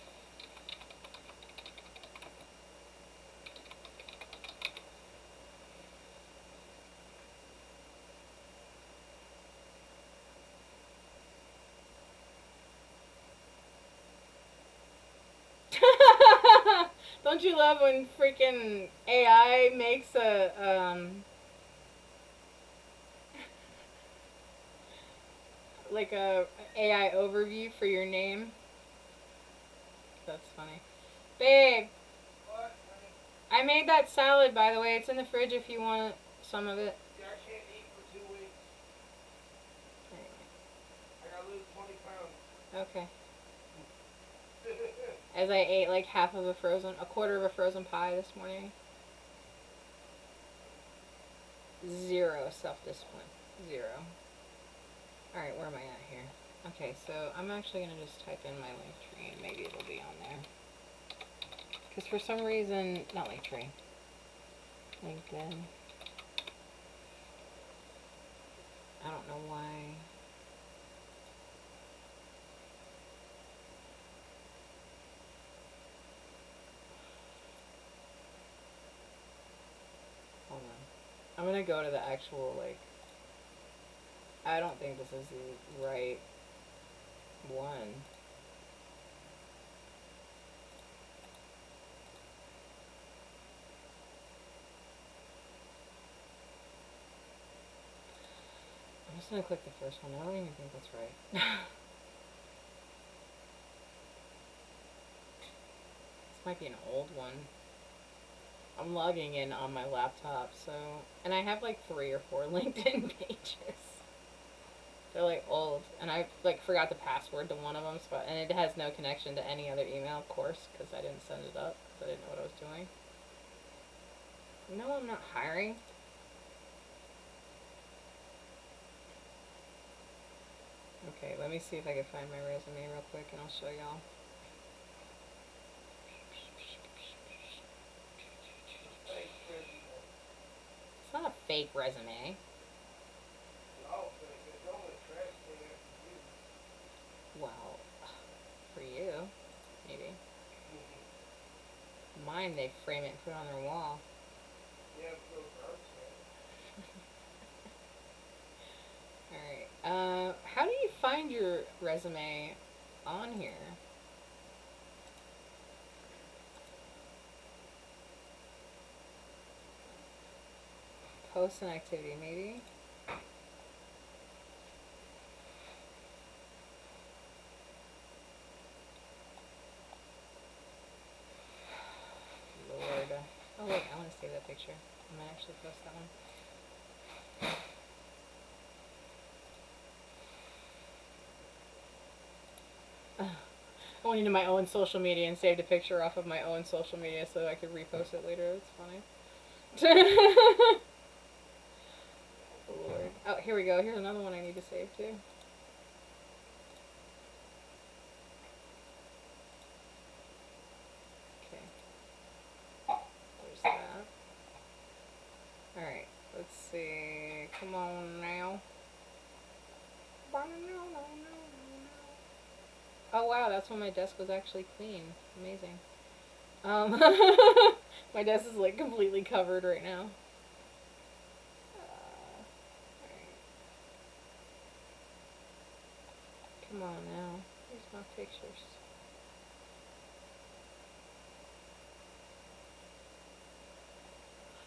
Don't you love when freaking AI makes a, like a AI overview for your name? That's funny. Babe, What? I made that salad, by the way. It's in the fridge if you want some of it. Yeah, I can't eat for 2 weeks. Anyway. I gotta lose 20 pounds. Okay. As I ate like a quarter of a frozen pie this morning. Zero self-discipline. Zero. Alright, where am I at here? Okay, so I'm actually going to just type in my link tree and maybe it'll be on there. Because for some reason, not link tree. LinkedIn. I don't know why. Hold on. I'm going to go to the actual, like, I don't think this is the right one. I'm just going to click the first one. I don't even think that's right. This might be an old one. I'm logging in on my laptop, so... And I have like 3 or 4 LinkedIn pages. They're like old. And I like forgot the password to one of them, so, and it has no connection to any other email, of course, because I didn't send it up, because I didn't know what I was doing. No, I'm not hiring. Okay, let me see if I can find my resume real quick and I'll show y'all. It's not a fake resume. Well, for you, maybe. Mine, they frame it and put it on their wall. Alright, how do you find your resume on here? Post an activity, maybe? Lord. Oh wait, I want to save that picture. I might actually post that one. I went into my own social media and saved a picture off of my own social media so I could repost it later. It's funny. Lord. Oh, here we go. Here's another one I need to save too. Okay. There's that. Alright, let's see. Come on now. Oh wow, that's when my desk was actually clean. Amazing. My desk is like completely covered right now. Alright. Come on now. Here's my pictures.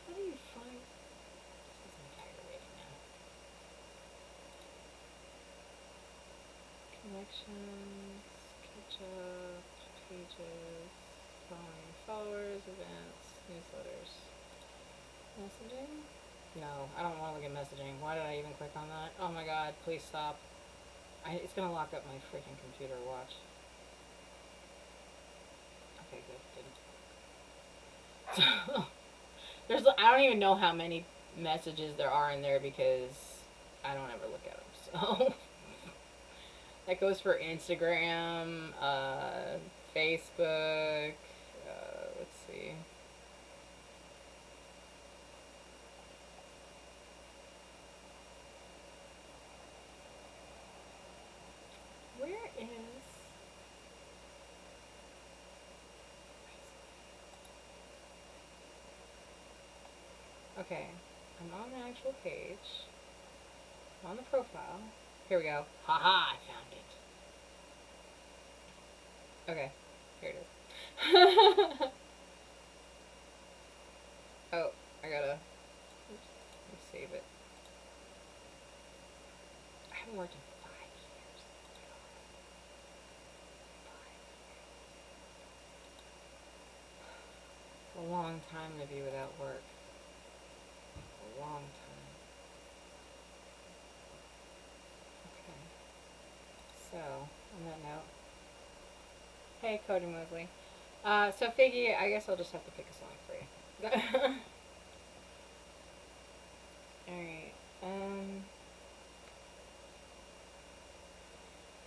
How do you find... This is aggravating now. Connections, catch up, pages, following followers, events, newsletters. Messaging? No, I don't want to look at messaging. Why did I even click on that? Oh my god, please stop. It's gonna lock up my freaking computer, watch. Okay, good. I don't even know how many messages there are in there because I don't ever look at them, so... That goes for Instagram, Facebook, let's see. Where is... Okay, I'm on the actual page. I'm on the profile. Here we go. Haha, I found it. Okay, here it is. Oh, I gotta... Oops, let me save it. I haven't worked in 5 years. long time to be without work. A long time. Okay. So, on that note. Hey, Cody Mosley. So Figgy, I guess I'll just have to pick a song for you. Alright.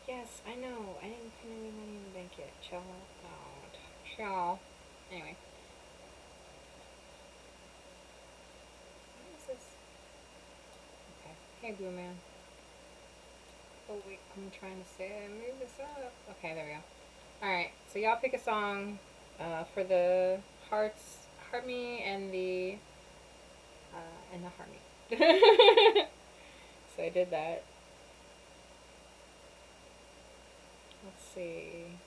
Yes, I know. I didn't put any money in the bank yet. Chill out. Chill. Anyway. What is this? Okay. Hey, Blue Man. Oh, wait. I'm trying to say move this up. Okay, there we go. Alright. So y'all pick a song for the Heart Me and the Heart Me. So I did that. Let's see.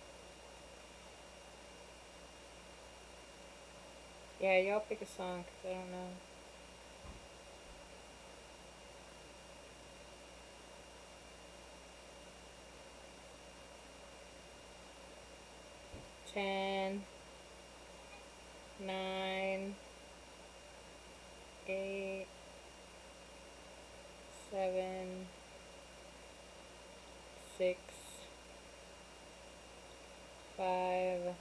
Yeah, y'all pick a song, because I don't know. Ten, 9, 8, 7, 6, 5,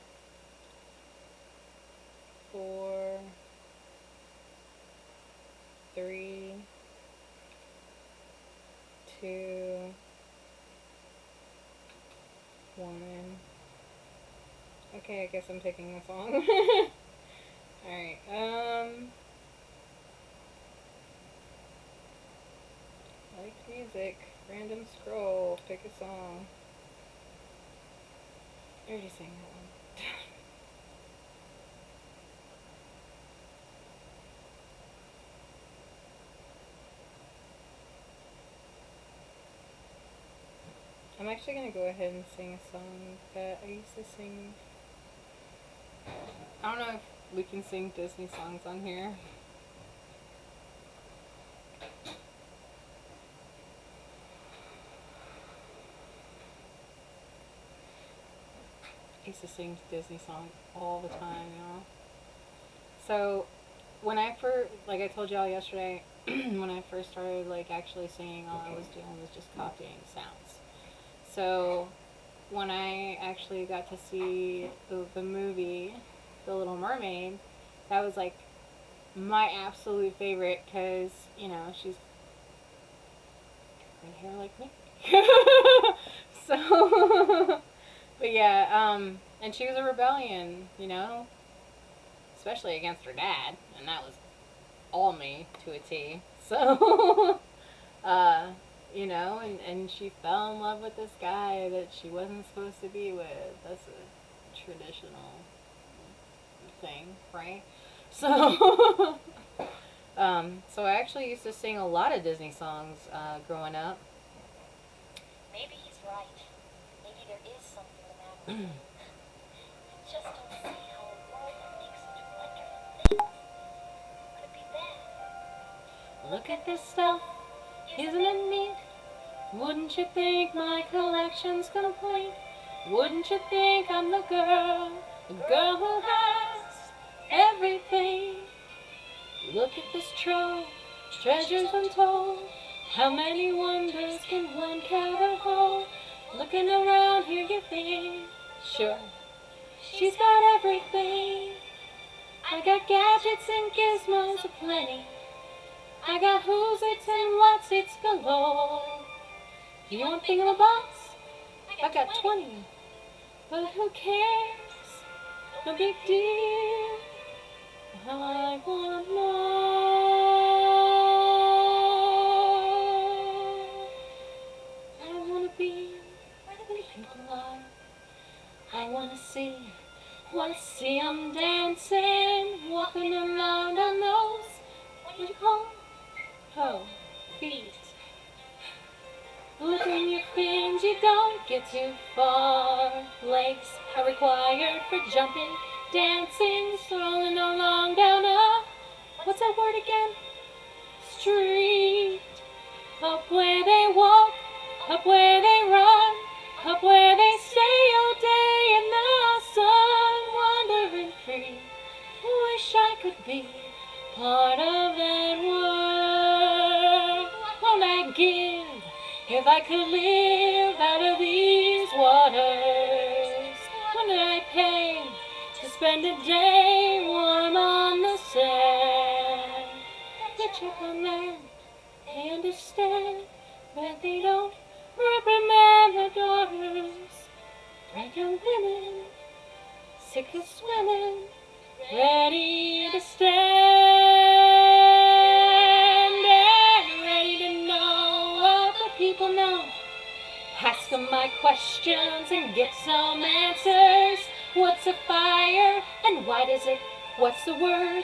4, 3, 2, 1. Okay, I guess I'm picking a song. Alright, like music, random scroll, pick a song. I already sang that one. I'm actually going to go ahead and sing a song that I used to sing. I don't know if we can sing Disney songs on here. I used to sing Disney songs all the time, you know. So, when I first, like I told y'all yesterday, when I first started, like, actually singing, all I was doing was just copying sounds. So, when I actually got to see the movie, The Little Mermaid, that was, like, my absolute favorite, because, you know, she's red hair like me. So, but yeah, and she was a rebellion, you know, especially against her dad, and that was all me to a T. So, you know, and she fell in love with this guy that she wasn't supposed to be with. That's a traditional thing, right? So, so I actually used to sing a lot of Disney songs growing up. Maybe he's right. Maybe there is something the matter with him. I just don't see how a world that makes such wonderful things could be bad. Look at this stuff, isn't it neat? Wouldn't you think my collection's complete? Wouldn't you think I'm the girl who has everything? Look at this trove, treasures untold. How many wonders can one cavern hold? Looking around here you think, sure, she's got everything. I got gadgets and gizmos aplenty. I got who's its and what's its galore. You want thingamabobs? I got 20. But who cares? No big deal. I want more. I want to be where the people are. I want to see 'em dancing, walking around on those, what do you call 'em? Oh, feet. Lifting your fins, you don't get too far. Legs are required for jumping, dancing, strolling along down a, what's that word again? Street. Up where they walk, up where they run, up where they stay all day in the sun, wandering free. Wish wish I could be part of that world. What would I give if I could live out of these waters? What would I pay to spend a day warm on the sand? The check on land, they understand, but they don't reprimand the daughters. Bright young women, sick of swimming, ready to stand and ready to know what the people know. Ask them my questions and get some answers. What's a fire and why does it, what's the word?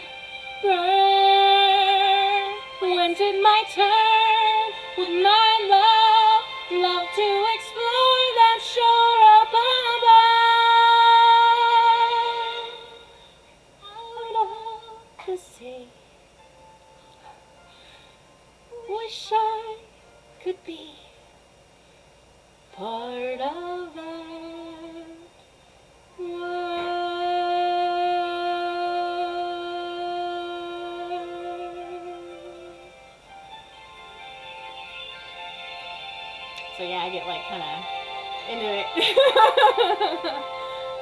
Burn. When's it my turn? With my love to explore that shore up above. I would love to see. Wish I could be part of that world. So yeah, I get like kind of into it.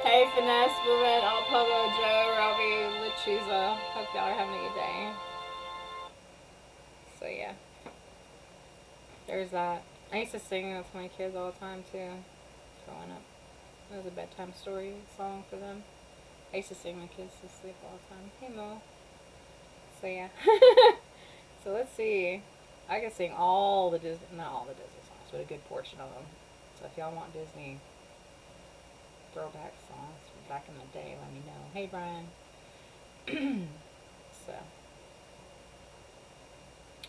Hey, Finesse, Bullet, All Polo, Joe, Robbie, Lechuza. Hope y'all are having a good day. So yeah, there's that. I used to sing that to my kids all the time too, growing up. It was a bedtime story song for them. I used to sing my kids to sleep all the time. Hey Mo. So yeah. So let's see. I can sing all the Disney, not all the Disney songs, but a good portion of them. So if y'all want Disney throwback songs from back in the day, let me know. Hey Brian. So.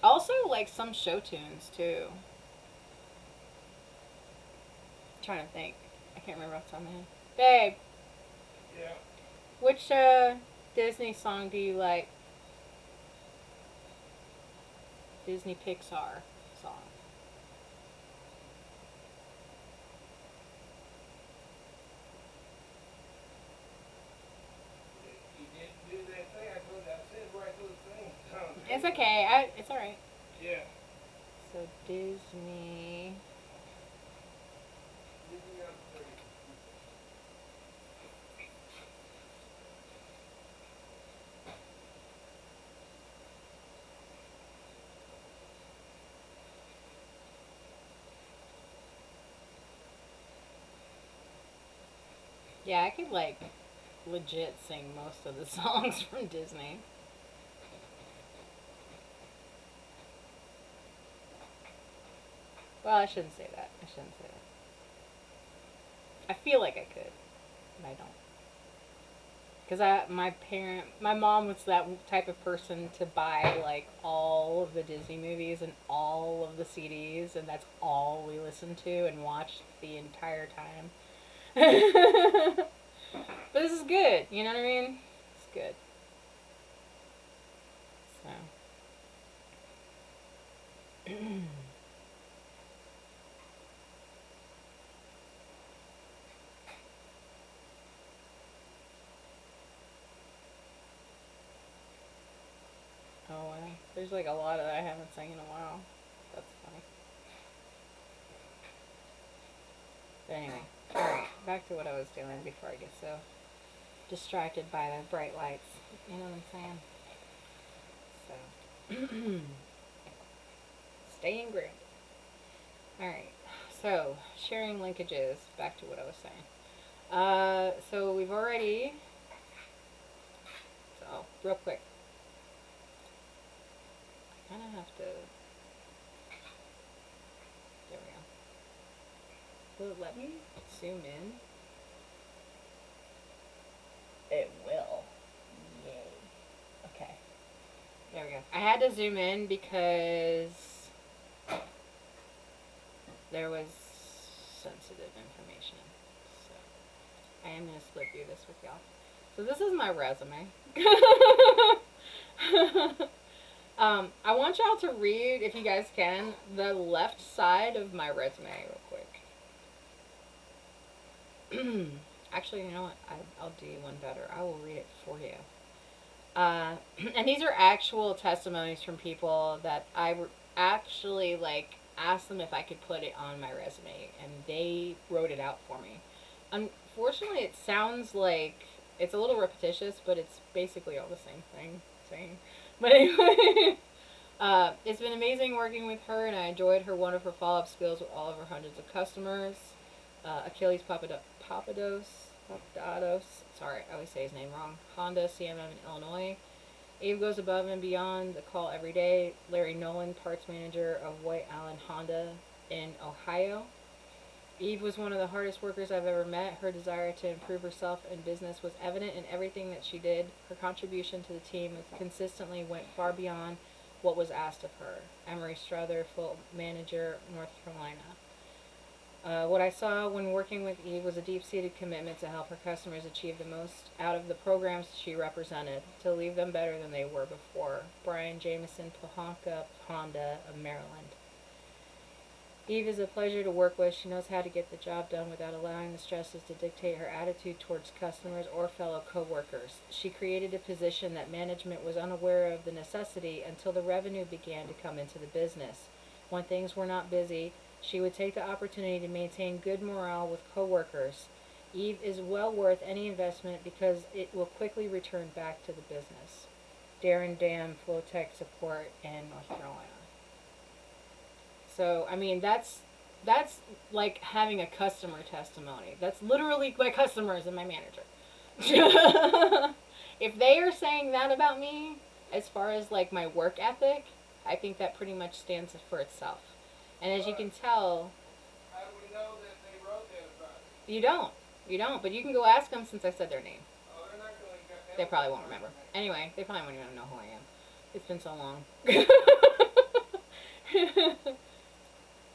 Also like some show tunes too. I'm trying to think. I can't remember off the top of my head. Babe. Yeah. Which Disney song do you like? Disney Pixar song. You didn't do that thing. I said right through the thing. It's okay. It's alright. Yeah. So Disney. Yeah, I could like legit sing most of the songs from Disney. Well, I shouldn't say that. I shouldn't say that. I feel like I could, but I don't. Because my mom was that type of person to buy like all of the Disney movies and all of the CDs, and that's all we listened to and watched the entire time. But this is good, you know what I mean? It's good. So. Oh wow. There's like a lot that I haven't sung in a while. That's funny. But anyway, alright, back to what I was doing before I get so distracted by the bright lights. You know what I'm saying? So, staying grounded. Alright, so sharing linkages, back to what I was saying. So we've already, so real quick. I kind of have to, there we go. Will it let me zoom in? It will. Yay. Okay. There we go. I had to zoom in because there was sensitive information. So I am going to split through this with y'all. So this is my resume. I want y'all to read, if you guys can, the left side of my resume real quick. Actually, you know what? I'll do you one better. I will read it for you. And these are actual testimonies from people that actually like asked them if I could put it on my resume, and they wrote it out for me. Unfortunately, it sounds like it's a little repetitious, but it's basically all the same thing. But anyway, it's been amazing working with her, and I enjoyed her wonderful follow-up skills with all of her hundreds of customers. Achilles Papados, sorry, I always say his name wrong, Honda CMM in Illinois. Eve goes above and beyond the call every day. Larry Nolan, parts manager of White Allen Honda in Ohio. Eve was one of the hardest workers I've ever met. Her desire to improve herself in business was evident in everything that she did. Her contribution to the team consistently went far beyond what was asked of her. Emery Strother, full manager, North Carolina. What I saw when working with Eve was a deep-seated commitment to help her customers achieve the most out of the programs she represented, to leave them better than they were before. Brian Jameson, Pohanka Honda of Maryland. Eve is a pleasure to work with. She knows how to get the job done without allowing the stresses to dictate her attitude towards customers or fellow co-workers. She created a position that management was unaware of the necessity until the revenue began to come into the business. When things were not busy, she would take the opportunity to maintain good morale with co-workers. Eve is well worth any investment because it will quickly return back to the business. Darren Dam, Flowtech Support in North Carolina. So, I mean, that's like having a customer testimony. That's literally my customers and my manager. If they are saying that about me, as far as like my work ethic, I think that pretty much stands for itself. And as you can tell, how do we know that they wrote that about it? You don't, but you can go ask them since I said their name. Oh, they're not going to. They probably won't remember. Anyway, they probably won't even know who I am. It's been so long.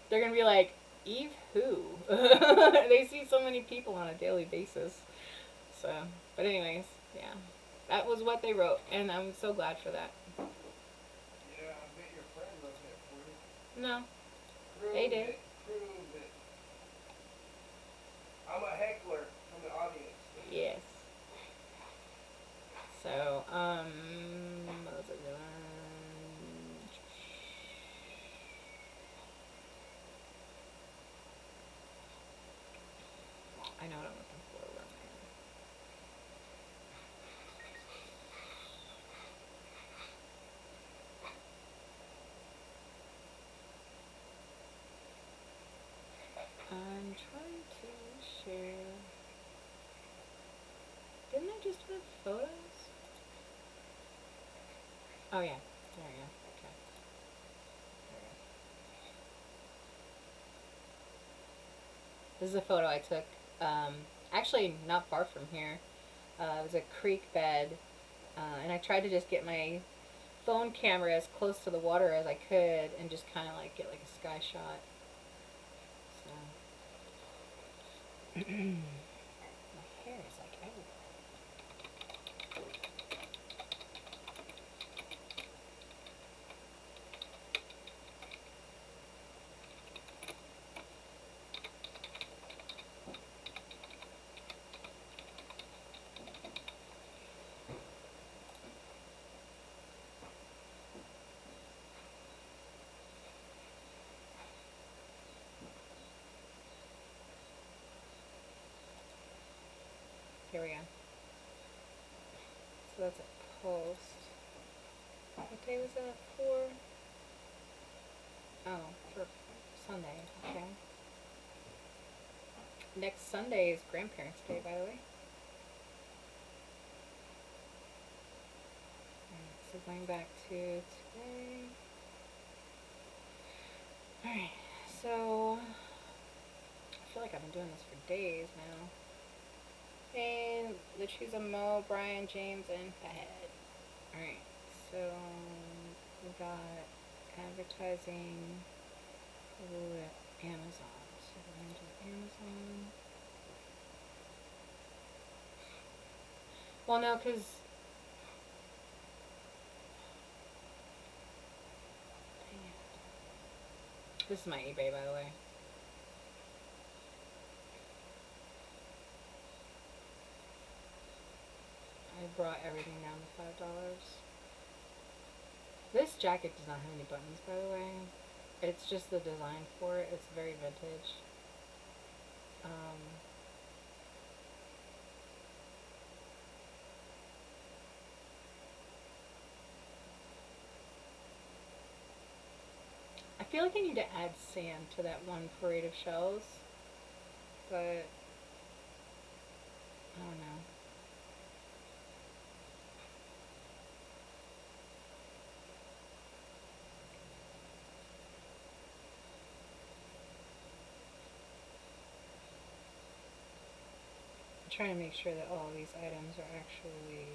They're going to be like, Eve who? They see so many people on a daily basis. So, but anyways, yeah. That was what they wrote, and I'm so glad for that. Yeah, I bet your friend wrote that for you. No. Prove They did. it. Prove it. I'm a heckler from the audience. Yes. So, what was I doing? I know what I'm looking for. Where am I? I'm trying to share. Didn't I just put photos? Oh yeah, there we go. Okay. There we go. This is a photo I took, actually not far from here. It was a creek bed, and I tried to just get my phone camera as close to the water as I could and just kind of like get like a sky shot. So. My hair is like everywhere. Here we go. So that's a post. What day was that for? Oh, for Sunday, okay. Next Sunday is Grandparents' Day, by the way. Alright, so going back to today. Alright, so I feel like I've been doing this for days now. And the choose a Mo, Brian, James, and Fahad. Alright, so we got advertising with Amazon. So we're going to Amazon. Well, no, because this is my eBay, by the way. I brought everything down to $5. This jacket does not have any buttons, by the way. It's just the design for it. It's very vintage. I feel like I need to add sand to that one parade of shells, but I don't know. I'm trying to make sure that all of these items are actually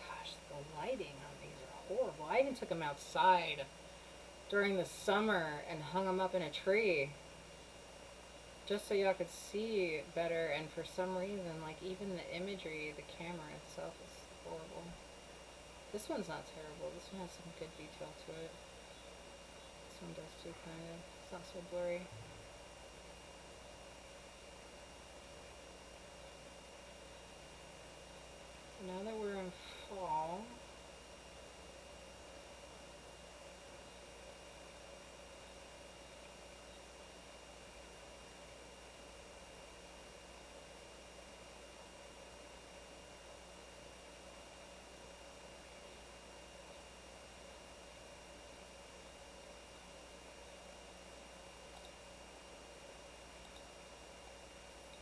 gosh, the lighting on these are horrible. I even took them outside during the summer and hung them up in a tree just so y'all could see better, and for some reason, like, even the imagery, the camera itself is horrible. This one's not terrible. This one has some good detail to it. This one does too, kind of. It's not so blurry. Now that we're in fall,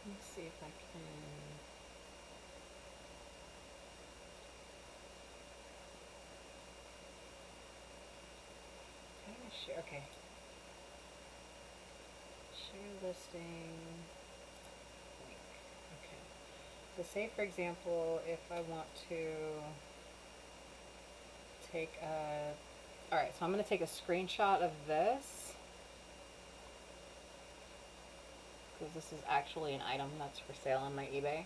let's see if I can. Okay. Share listing. Link. Okay. So say, for example, if I want to take a... Alright, so I'm going to take a screenshot of this, because this is actually an item that's for sale on my eBay.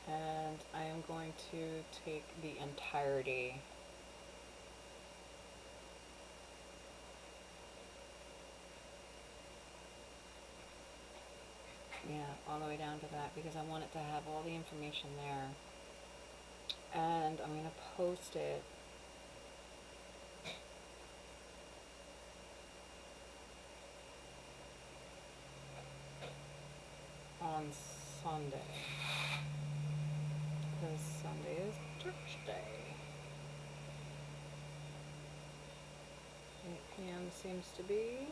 And I am going to take the entirety . Yeah, all the way down to that, because I want it to have all the information there. And I'm going to post it on Sunday, because Sunday is church day. 8 p.m. seems to be.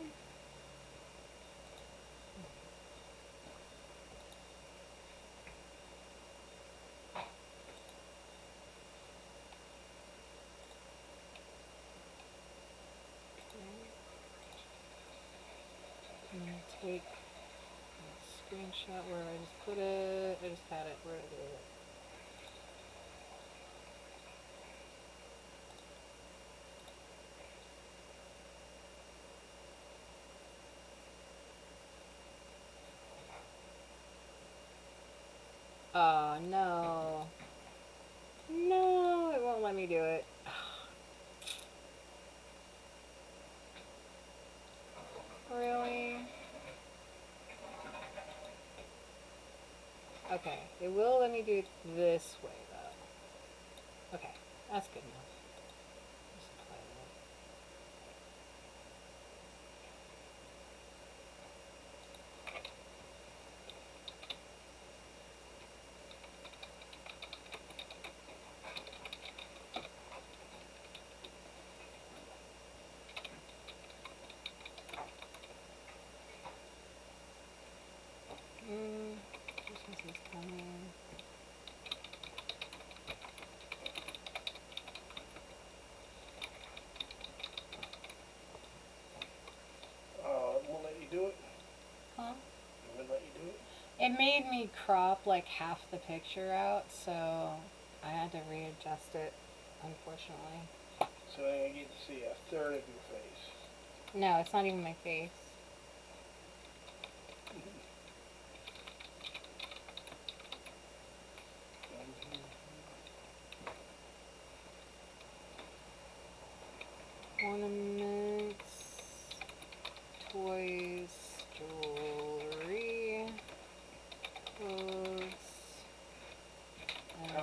I'm going to take a screenshot where I just put it. I just had it. Where did I do it? Oh, no. No, it won't let me do it. Really? Okay, it will let me do it this way, though. Okay, that's good enough. Just apply that. Christmas is coming. It won't let you do it? Huh? It won't let you do it? It made me crop like half the picture out, so I had to readjust it, unfortunately. So I get to see a third of your face. No, it's not even my face. Ornaments, toys, jewelry.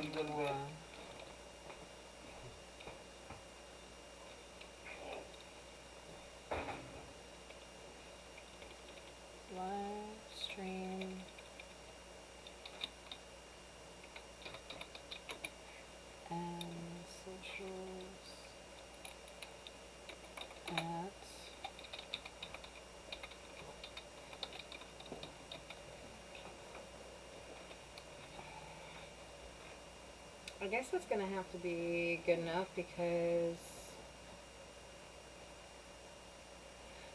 you go to more. bed. Live stream and socials at I guess that's gonna have to be good enough because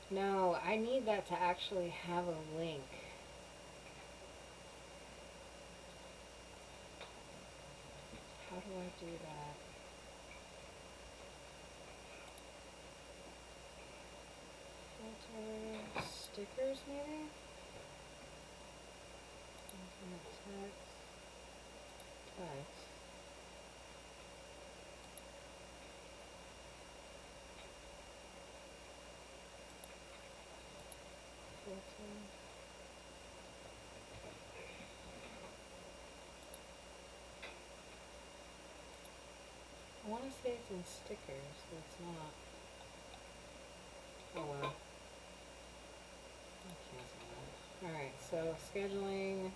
no, I need that to actually have a link. How do I do that? Filter stickers maybe? Text. Text. Filter. I want to say it's in stickers, but it's not. Oh well. I'll cancel that. Alright, so scheduling.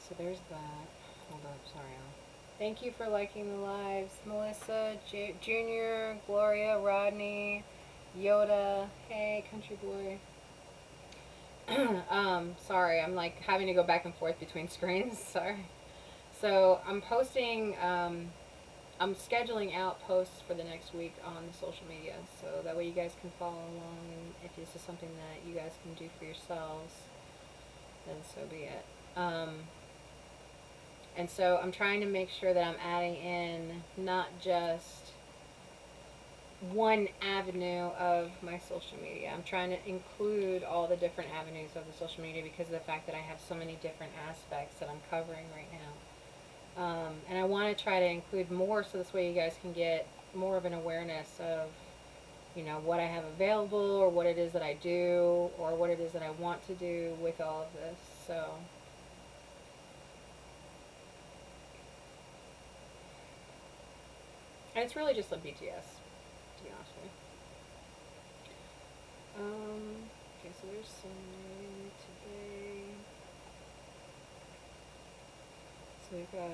So there's that. Hold up, sorry. Thank you for liking the lives. Melissa, Junior, Gloria, Rodney, Yoda. Hey, country boy. Sorry, I'm like having to go back and forth between screens. Sorry. So I'm posting, I'm scheduling out posts for the next week on the social media. So that way you guys can follow along, and if this is something that you guys can do for yourselves, then so be it. And so I'm trying to make sure that I'm adding in not just one avenue of my social media. I'm trying to include all the different avenues of the social media because of the fact that I have so many different aspects that I'm covering right now. And I want to try to include more so this way you guys can get more of an awareness of, you know, what I have available or what it is that I do or what it is that I want to do with all of this. So and it's really just a BTS, to be honest with you. Okay, so there's summary today. So we've got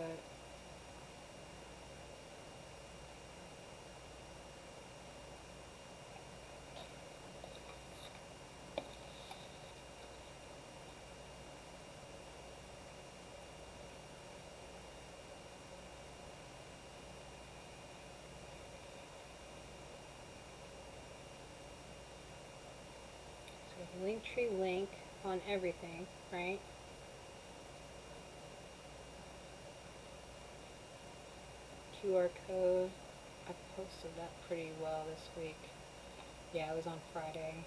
Linktree link on everything, right? QR code. I posted that pretty well this week. Yeah, it was on Friday.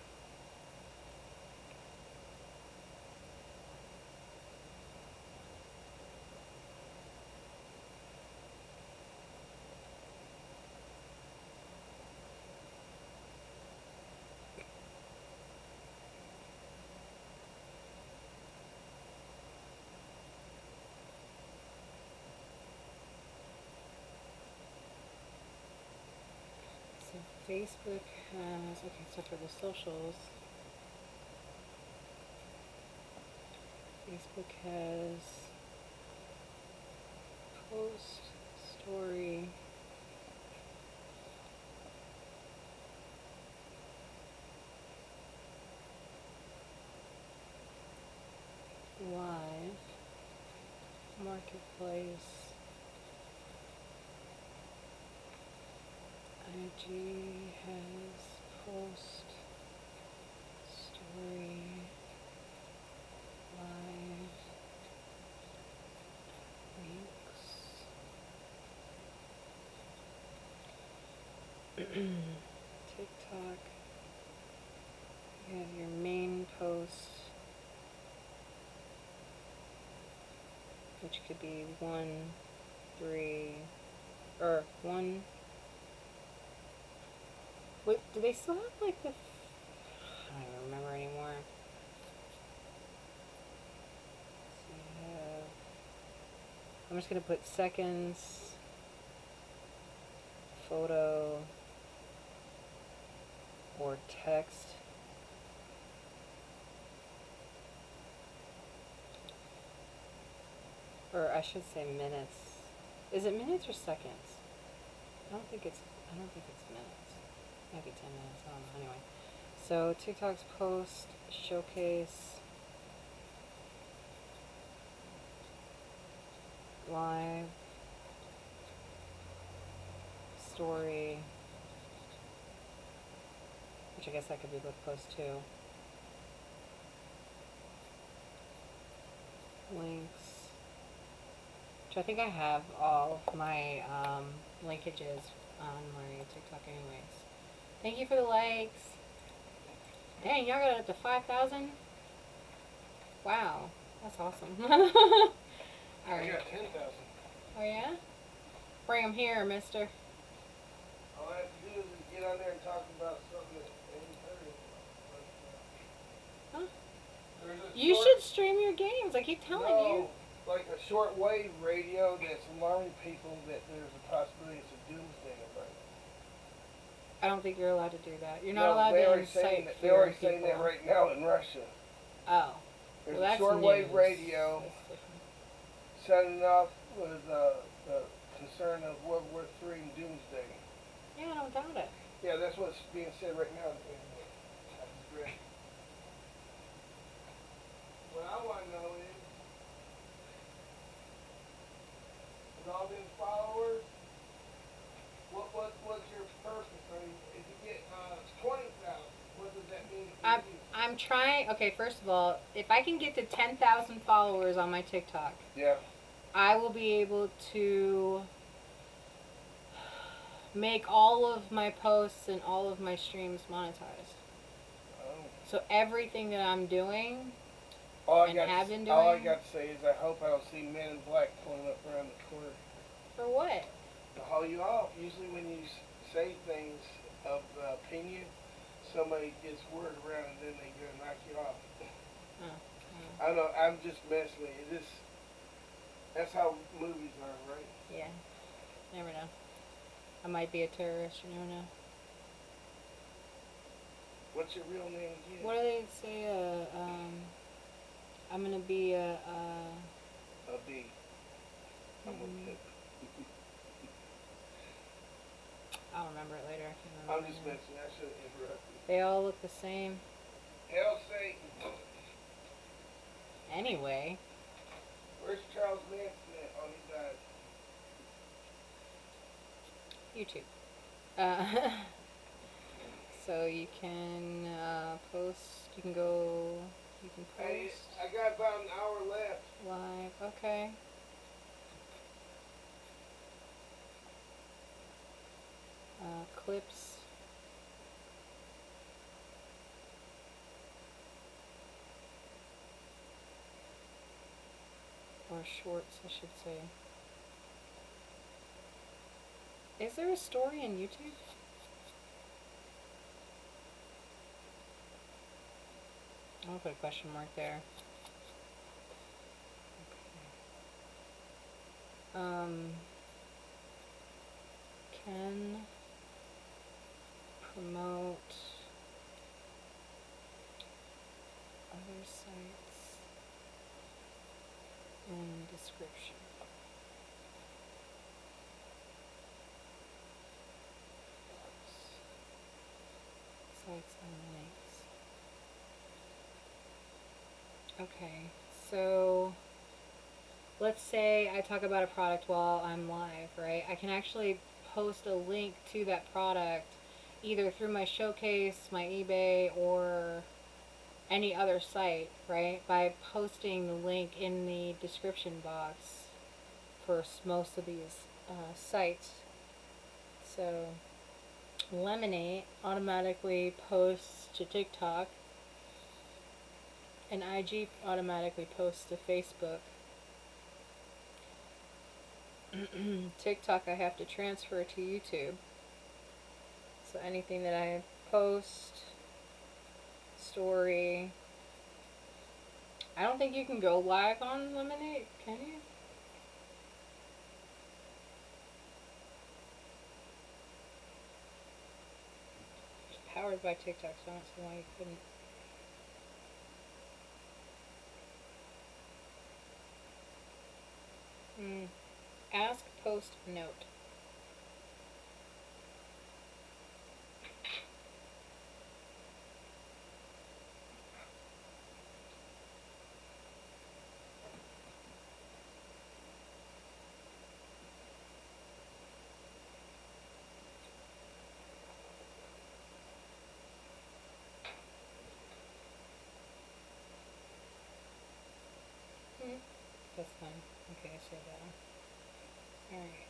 Facebook has, okay, so for the socials, Facebook has post, story, live, marketplace, IG has post, story, live, links, TikTok. You have your main post, which could be 1, 3, or 1. Wait, do they still have like the? I don't even remember anymore. So you have, I'm just gonna put seconds, photo, or text. Or I should say minutes. Is it minutes or seconds? I don't think it's minutes. Maybe 10 minutes. I don't know. Anyway. So TikTok's post, showcase, live, story, which I guess that could be both posts too. Links. Which I think I have all my linkages on my TikTok anyways. Thank you for the likes. Dang, y'all got it up to 5,000? Wow, that's awesome. Alright. I got 10,000. Oh yeah? Bring them here, mister. All I have to do is get on there and talk about something that ain't heard. Huh? You should stream your games, I keep telling you. Like a shortwave radio that's alarming people that there's a possibility it's a doomsday alert. I don't think you're allowed to do that. You're not allowed to incite they're already saying that right now in Russia. Oh. There's Well, a that's shortwave news. radio setting off with the concern of World War III and doomsday. Yeah, I don't doubt it. Yeah, that's what's being said right now. I just read. What I want to know is, with all them followers, what's your purpose? I mean, if you get 20,000, what does that mean for you? I'm trying. Okay, first of all, if I can get to 10,000 followers on my TikTok, yeah, I will be able to make all of my posts and all of my streams monetized. Oh. So everything that I'm doing All and have been doing. All I got to say is I hope I don't see men in black pulling up around the corner For what? to haul you off. Usually when you say things of opinion, somebody gets word around and then they go knock you off. I don't know, I'm just messing with you. That's how movies are, right? Yeah. Never know. I might be a terrorist, you never know. What's your real name again? What do they say? I'm gonna be a B. I'm a pip. I'll remember it later. I can't remember. I'm just messing. I should have interrupted. They all look the same. Hell Satan. Anyway. Where's Charles Manson at? Oh, he died. YouTube. So you can post. You can go. You can post. Hey, I got about an hour left. Live. Okay. Clips. Or shorts, I should say. Is there a story in YouTube? I'll put a question mark there. Okay. Can promote other sites in description. Sites and links. Okay, so let's say I talk about a product while I'm live, right? I can actually post a link to that product either through my showcase, my eBay, or any other site, right? By posting the link in the description box for most of these sites. So Lemonade automatically posts to TikTok, and IG automatically posts to Facebook. TikTok I have to transfer to YouTube. So anything that I post, story. I don't think you can go live on Lemonade, can you? It's powered by TikTok, so I don't see why you couldn't. Ask, post, note. That's fine. Okay, I see that one. Alright.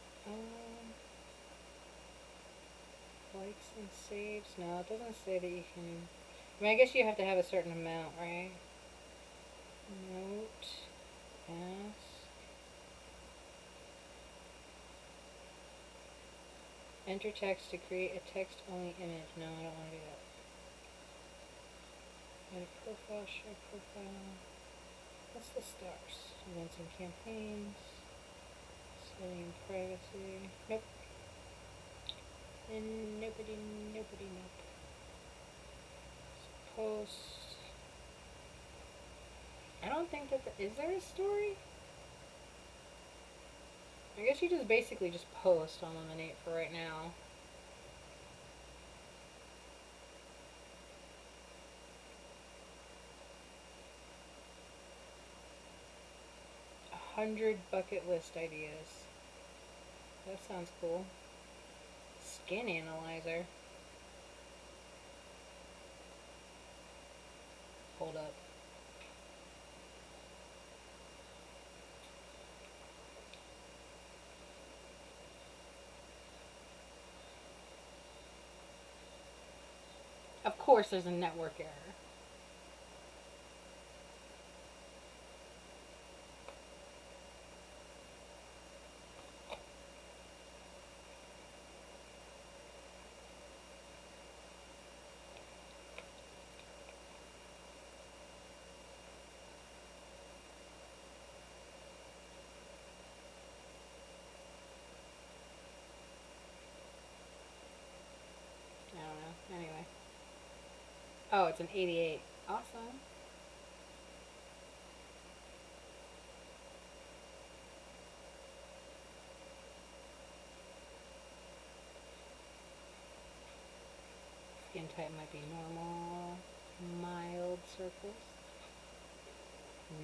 Likes and saves. No, it doesn't say that you can. I mean, I guess you have to have a certain amount, right? Note. Ask. Enter text to create a text-only image. No, I don't want to do that. Add a profile, share profile. What's the stars? Events and campaigns. Setting privacy. Nope. And nobody, nope. Post. I don't think that is there a story? I guess you just basically just post on Lemonade for right now. A 100 bucket list ideas. That sounds cool. Skin analyzer. Hold up. Of course there's a network error. I don't know. Anyway. Oh, it's an 88. Awesome. Skin type might be normal, mild circles,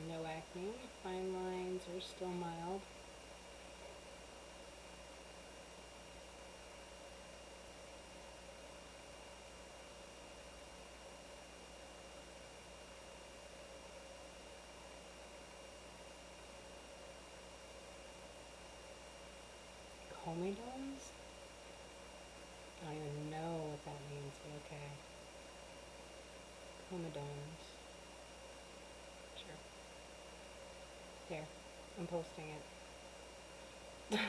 no acne, fine lines are still mild. Comedones? I don't even know what that means, but okay. Comedones. Sure. There. I'm posting it.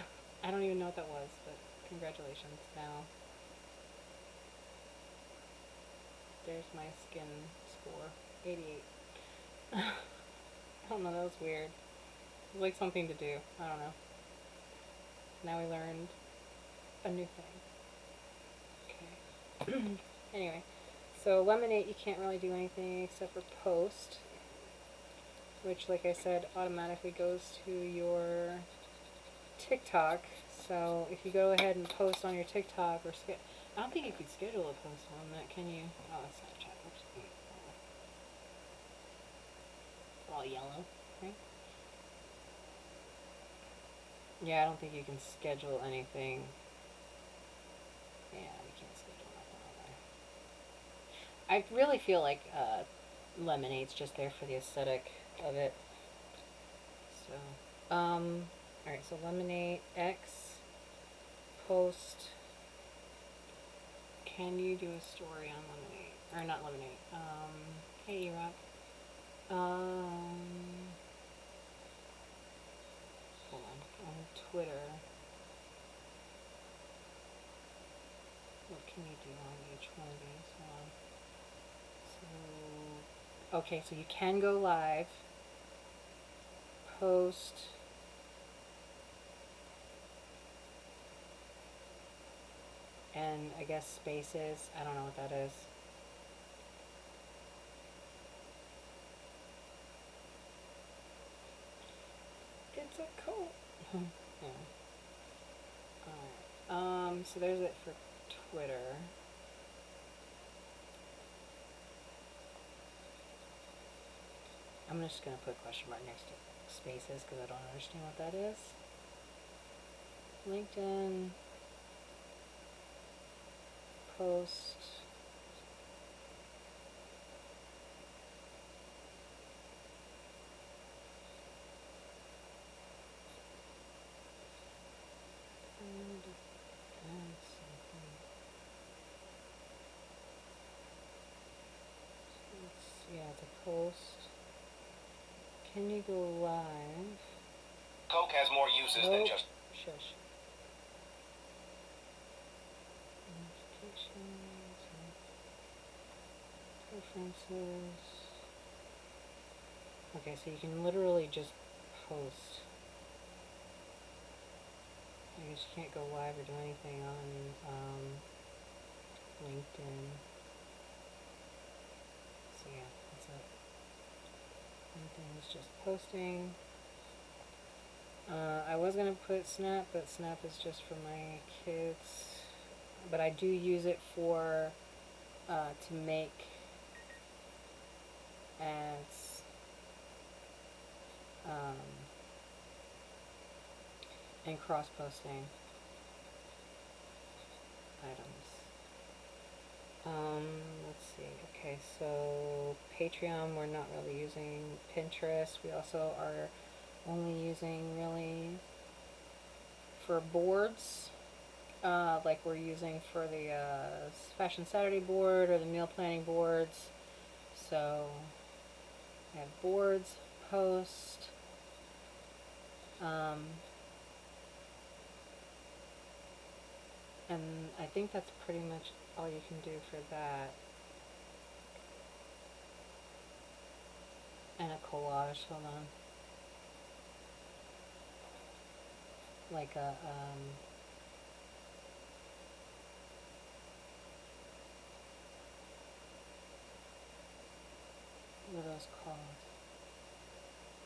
I don't even know what that was, but congratulations. Now, there's my skin score. 88. I don't know, that was weird. It was like something to do. I don't know. Now we learned a new thing. Okay. Anyway, so Lemonade, you can't really do anything except for post, which, like I said, automatically goes to your TikTok. So if you go ahead and post on your TikTok, or I don't think you could schedule a post on that, can you? Oh, it's Snapchat. Oops. It's all yellow, right? Yeah, I don't think you can schedule anything. Yeah, you can't schedule nothing on there. I really feel like Lemonade's just there for the aesthetic of it. So, alright, so Lemonade X, post, can you do a story on Lemonade? Or not Lemonade. Hey, E-Rock. Hold on Twitter. What can you do on each one of these? So, okay, so you can go live, post, and I guess spaces. I don't know what that is. It's a cult. Yeah. Alright. So there's it for Twitter. I'm just gonna put a question mark next to spaces because I don't understand what that is. LinkedIn. Post. Yeah, it's a post. Can you go live? Coke has more uses than just... Shush. Notifications. Preferences. Okay, so you can literally just post. I guess you can't go live or do anything on LinkedIn. So yeah, that's it. LinkedIn is just posting. I was gonna put Snap, but Snap is just for my kids. But I do use it for to make ads. And cross-posting items. Let's see. Okay, so Patreon, we're not really using. Pinterest, we also are only using really for boards, like we're using for the Fashion Saturday board or the meal planning boards. So we have boards, post, and I think that's pretty much all you can do for that. And a collage, hold on. Like a, what are those called?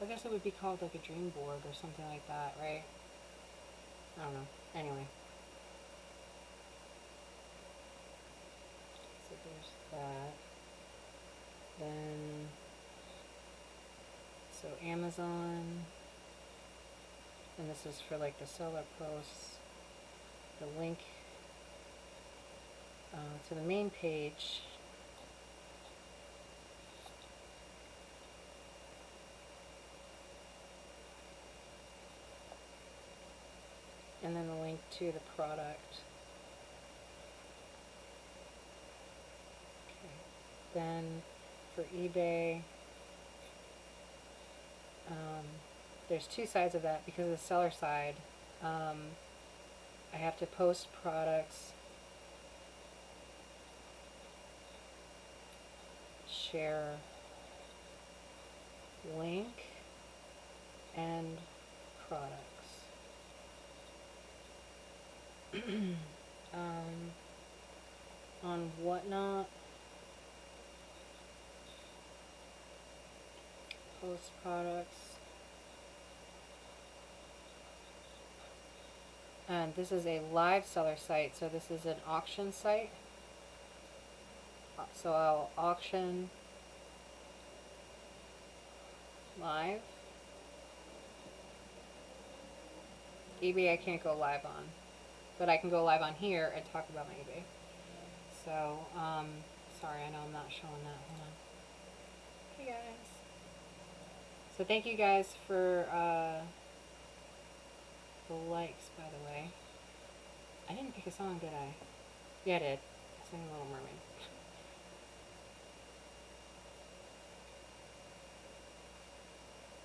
I guess it would be called like a dream board or something like that, right? I don't know. Anyway. So there's that. Then, so Amazon, and this is for like the seller posts, the link to the main page. And then the link to the product. Okay. Then for eBay, there's two sides of that because of the seller side. I have to post products, share link, and products. On Whatnot, post products, and this is a live seller site, so this is an auction site. So I'll auction live. eBay I can't go live on, but I can go live on here and talk about my eBay. So, sorry, I know I'm not showing that. Hold on. Hey guys. So thank you guys for the likes, by the way. I didn't pick a song, did I? Yeah, I did. Sing Little Mermaid.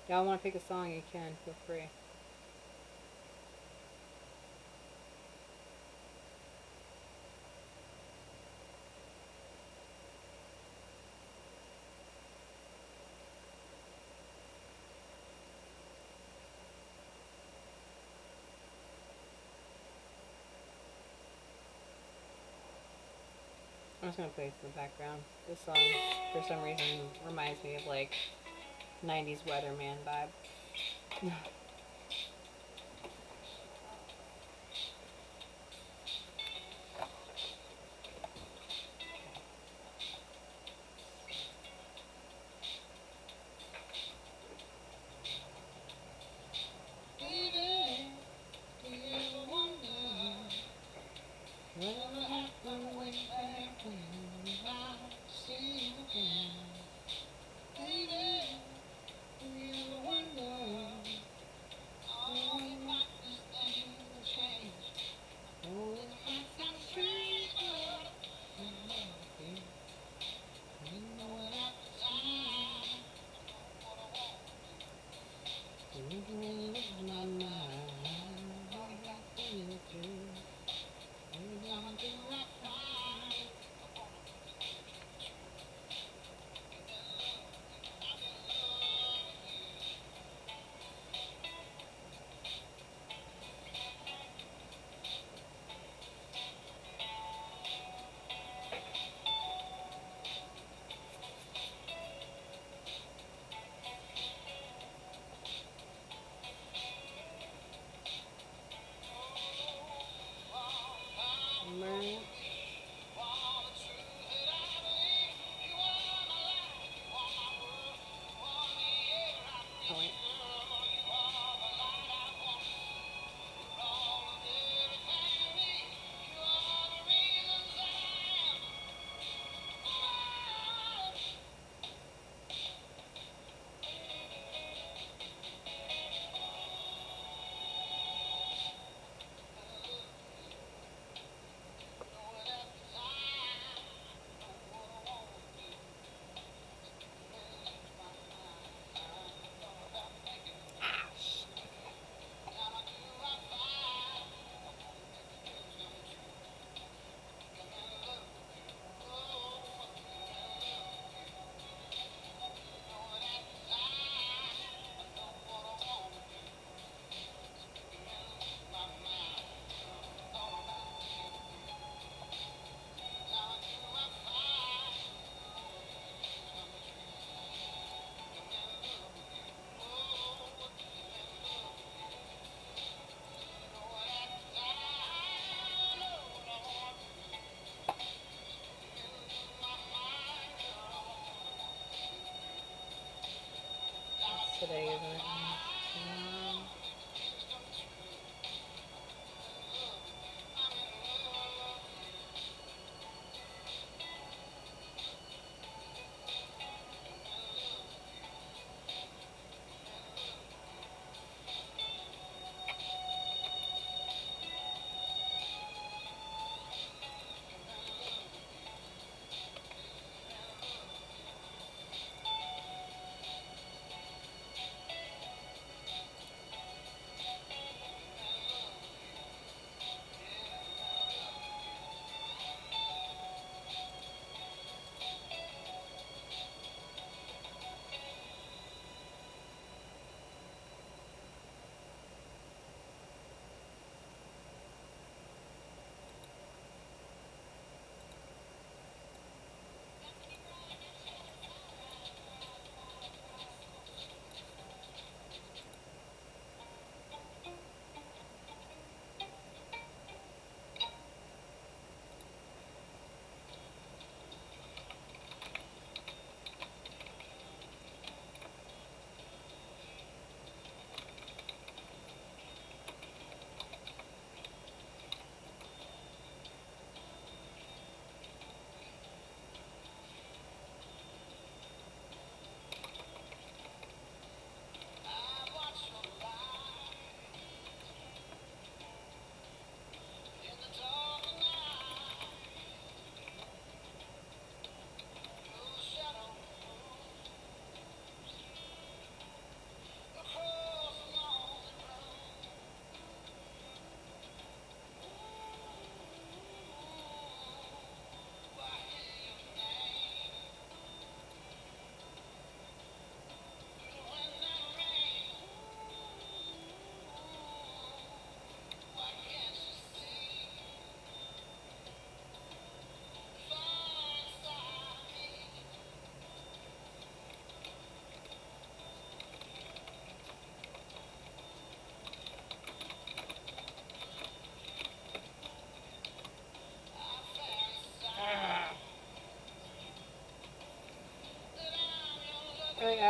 Y'all want to pick a song, you can. Feel free. I'm just gonna play this in the background. This song, for some reason, reminds me of like 90s weatherman vibe.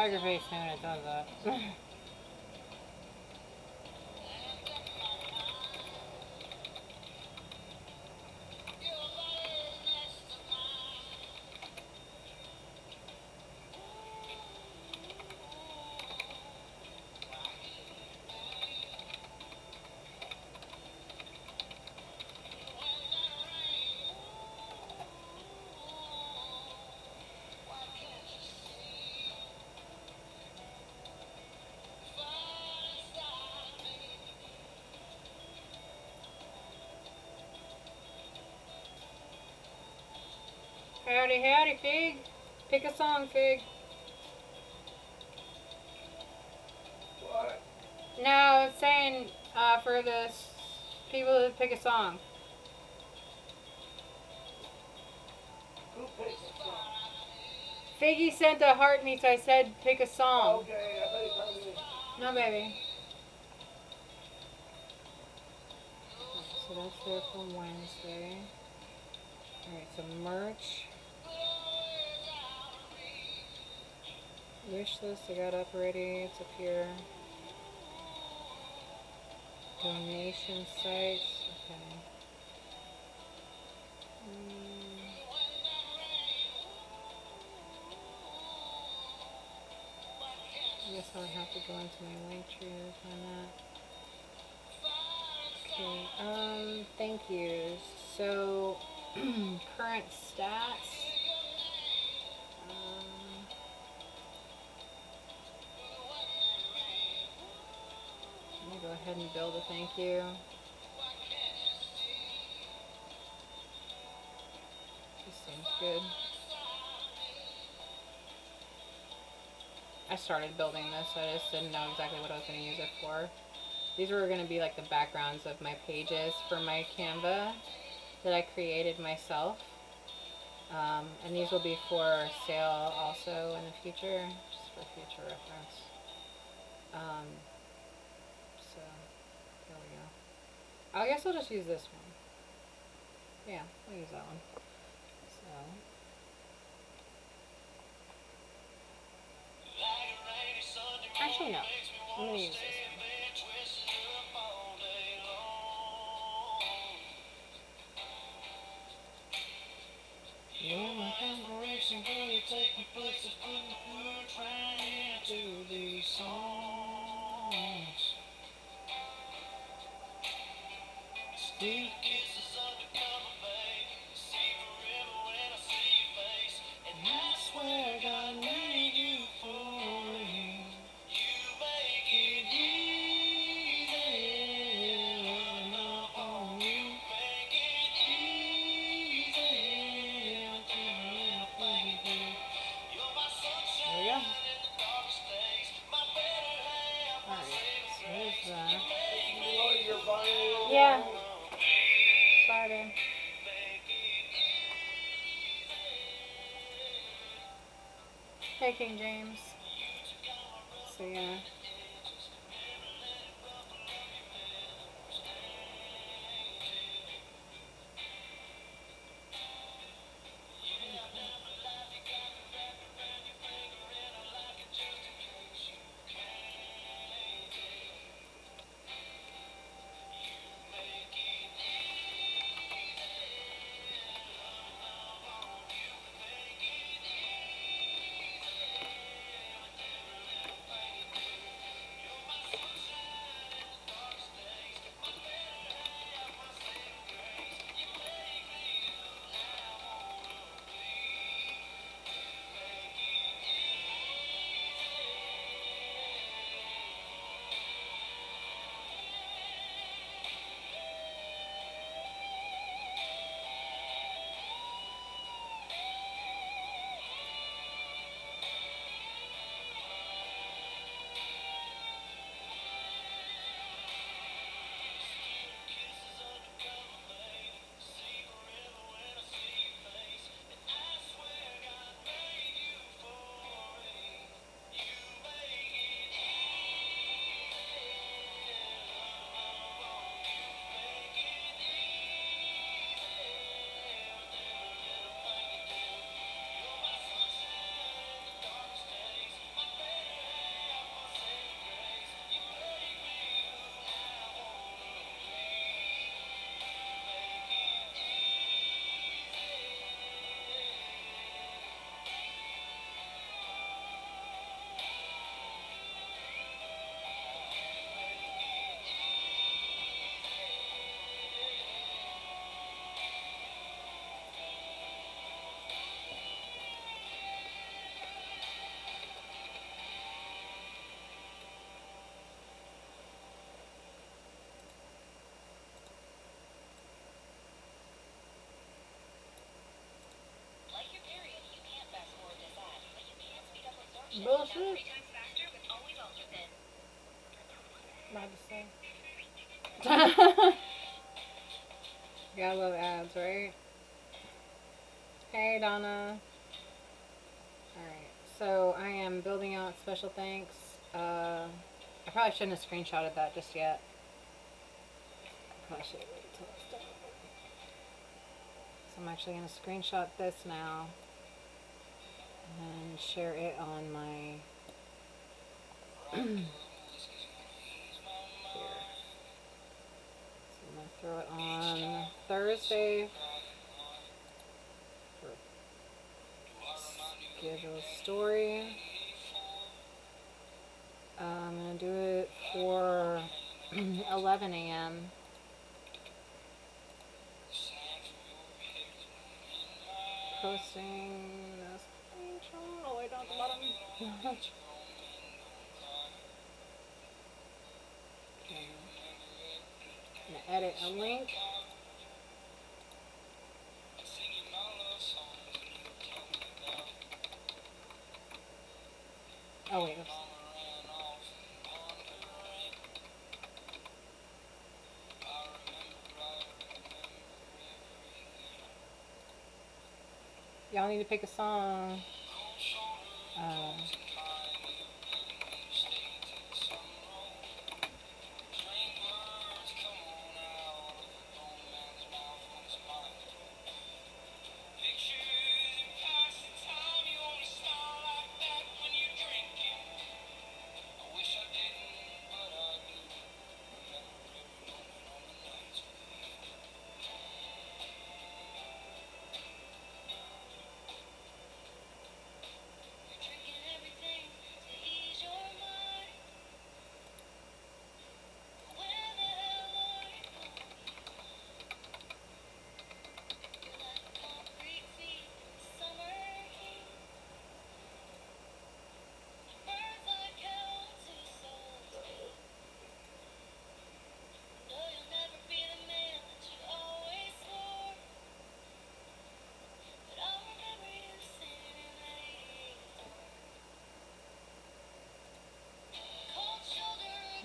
aggravates me when it does that. Howdy, howdy, Fig. Pick a song, Fig. What? No, it's saying for the people to pick a song. Who picks the song? Figgy sent a heart me, so I said pick a song. Okay, I thought you told me. No, baby. So that's there for Wednesday. Alright, so merch. Wish list I got up already. It's up here. Donation sites. Okay. I guess I'll have to go into my link tree to find that. Okay. Thank yous. So current stats. Let me go ahead and build a thank you. This seems good. I started building this, so I just didn't know exactly what I was going to use it for. These were going to be like the backgrounds of my pages for my Canva that I created myself. And these will be for sale also in the future, just for future reference. So, there we go. I guess I'll just use this one. Yeah, I'll use that one. So. Actually, no. I'm going to use this one. Yeah, my aspiration, can you take me places we're trying to these songs? Still kisses undercover, babe. See forever when I see your face. And I swear God made you for me. You make it easy. I'm up on you. Make it easy. You're my sunshine in the darkest days. My better half, my saving grace. You know you're buying it. Yeah. Sorry, babe. Hey, King James. So, yeah. Bullshit. About to say. Gotta love ads, right? Hey, Donna. Alright, so I am building out special thanks. I probably shouldn't have screenshotted that just yet. Probably should have waited till it's done. So I'm actually going to screenshot this now and share it on my here. So I'm going to throw it on Thursday for scheduled story. I'm going to do it for 11 a.m. Posting this screenshot all the way down at the bottom. Okay. I'm going to edit a link. Oh wait, oops. Y'all need to pick a song.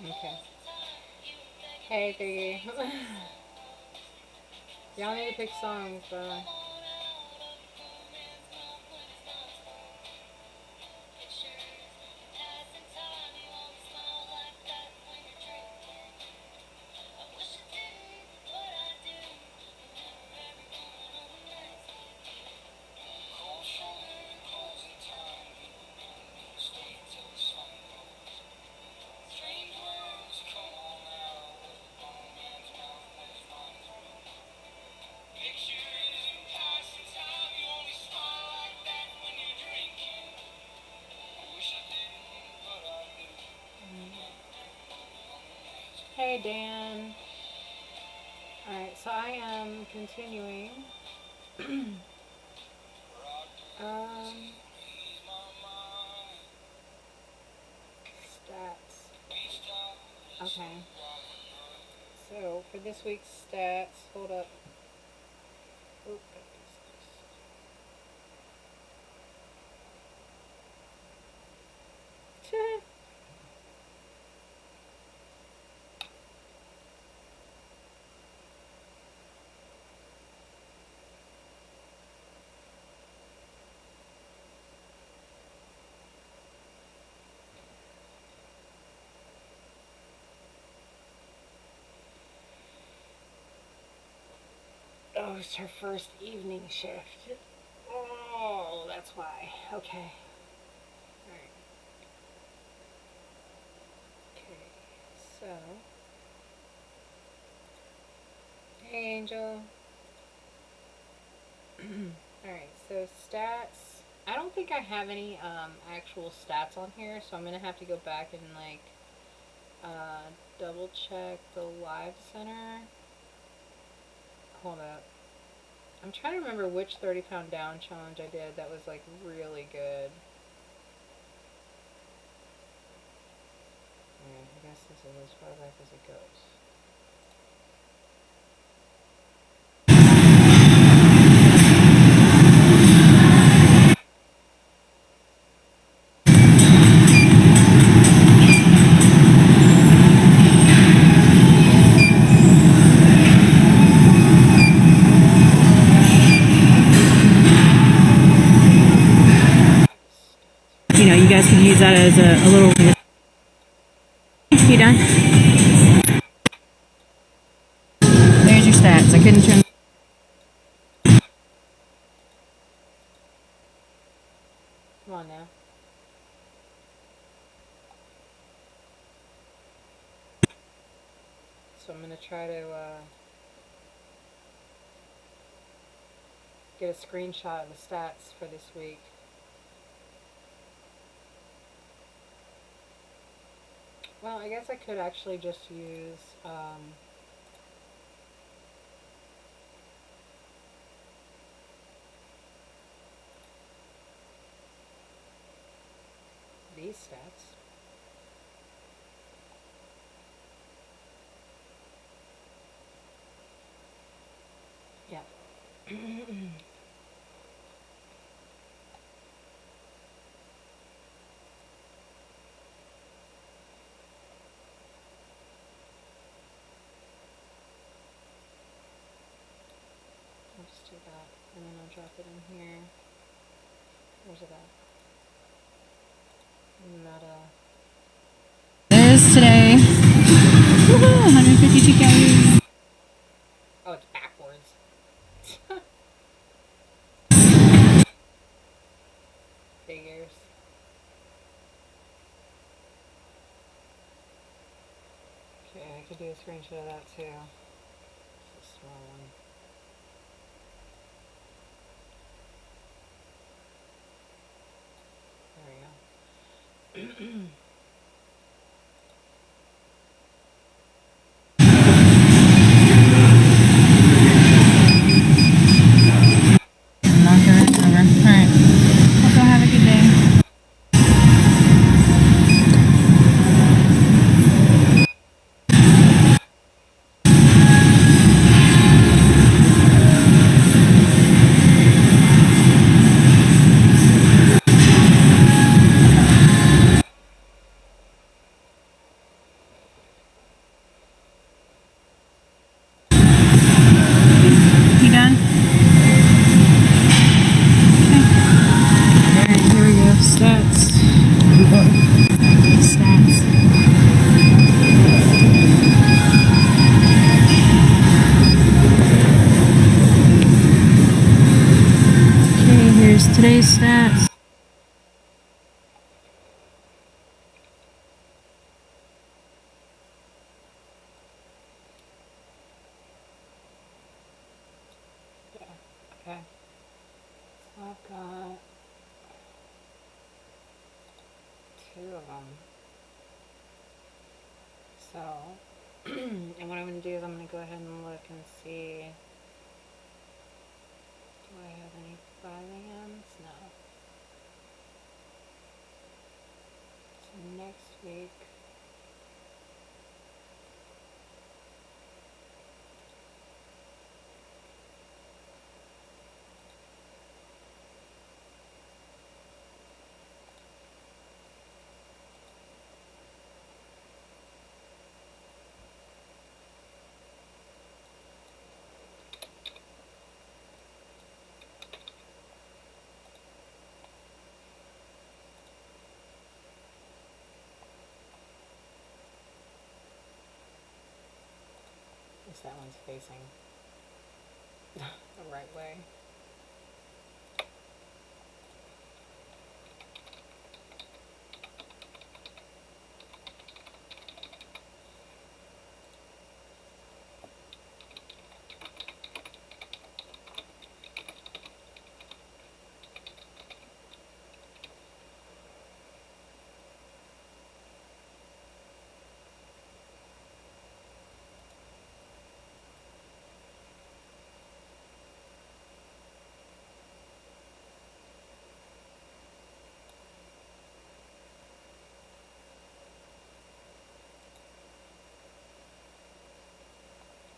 Okay. Hey, Piggy. Y'all need to pick songs, though. Hey, Dan. Alright, so I am continuing. Stats. Okay. So, for this week's stats, hold up. Oop, oh, it's her first evening shift. Oh, that's why. Okay. Alright. Okay, so. Hey, Angel. Alright, so stats. I don't think I have any actual stats on here, so I'm gonna have to go back and like double check the live center. Hold up. I'm trying to remember which 30-pound down challenge I did that was like really good. Alright, I guess this is as far back as it goes. you guys could use that as a little. You done? There's your stats. I couldn't turn. Come on now. So I'm going to try to get a screenshot of the stats for this week. Well, I guess I could actually just use these stats. Yeah. I'll just do that, and then I'll drop it in here. Where's it at? Meta. There's today. Woohoo! 152 calories. Oh, it's backwards. Figures. Okay, I could do a screenshot of that too. It's a small one. There we go. Alright. Hope y'all have a good day. You done? Okay. Alright, here we go. Stats. Stats. Okay, here's today's stats. Okay. So I've got 2 of them. So, and what I'm going to do is I'm going to go ahead and look and see. Do I have any 5 a.m.s? No. So next week. At least that one's facing the right way.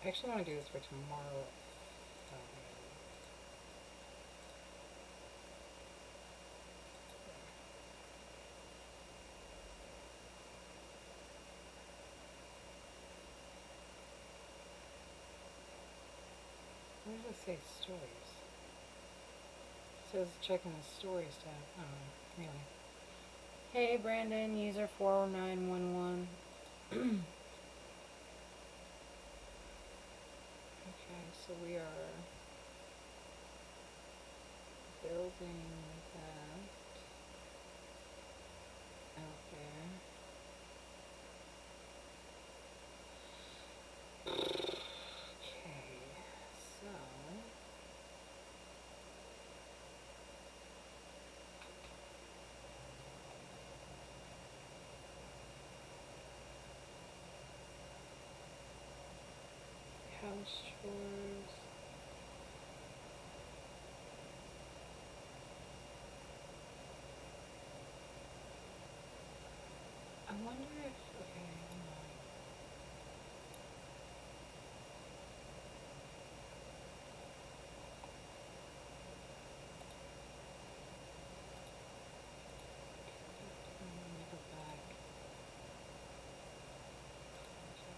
I actually want to do this for tomorrow. Where does it say stories? It says checking the stories tab. Oh, really? Hey Brandon, user 40911. Okay, so we are building that out there. Okay, so house chores. I wonder if, okay, hold on. Let me go back. Okay.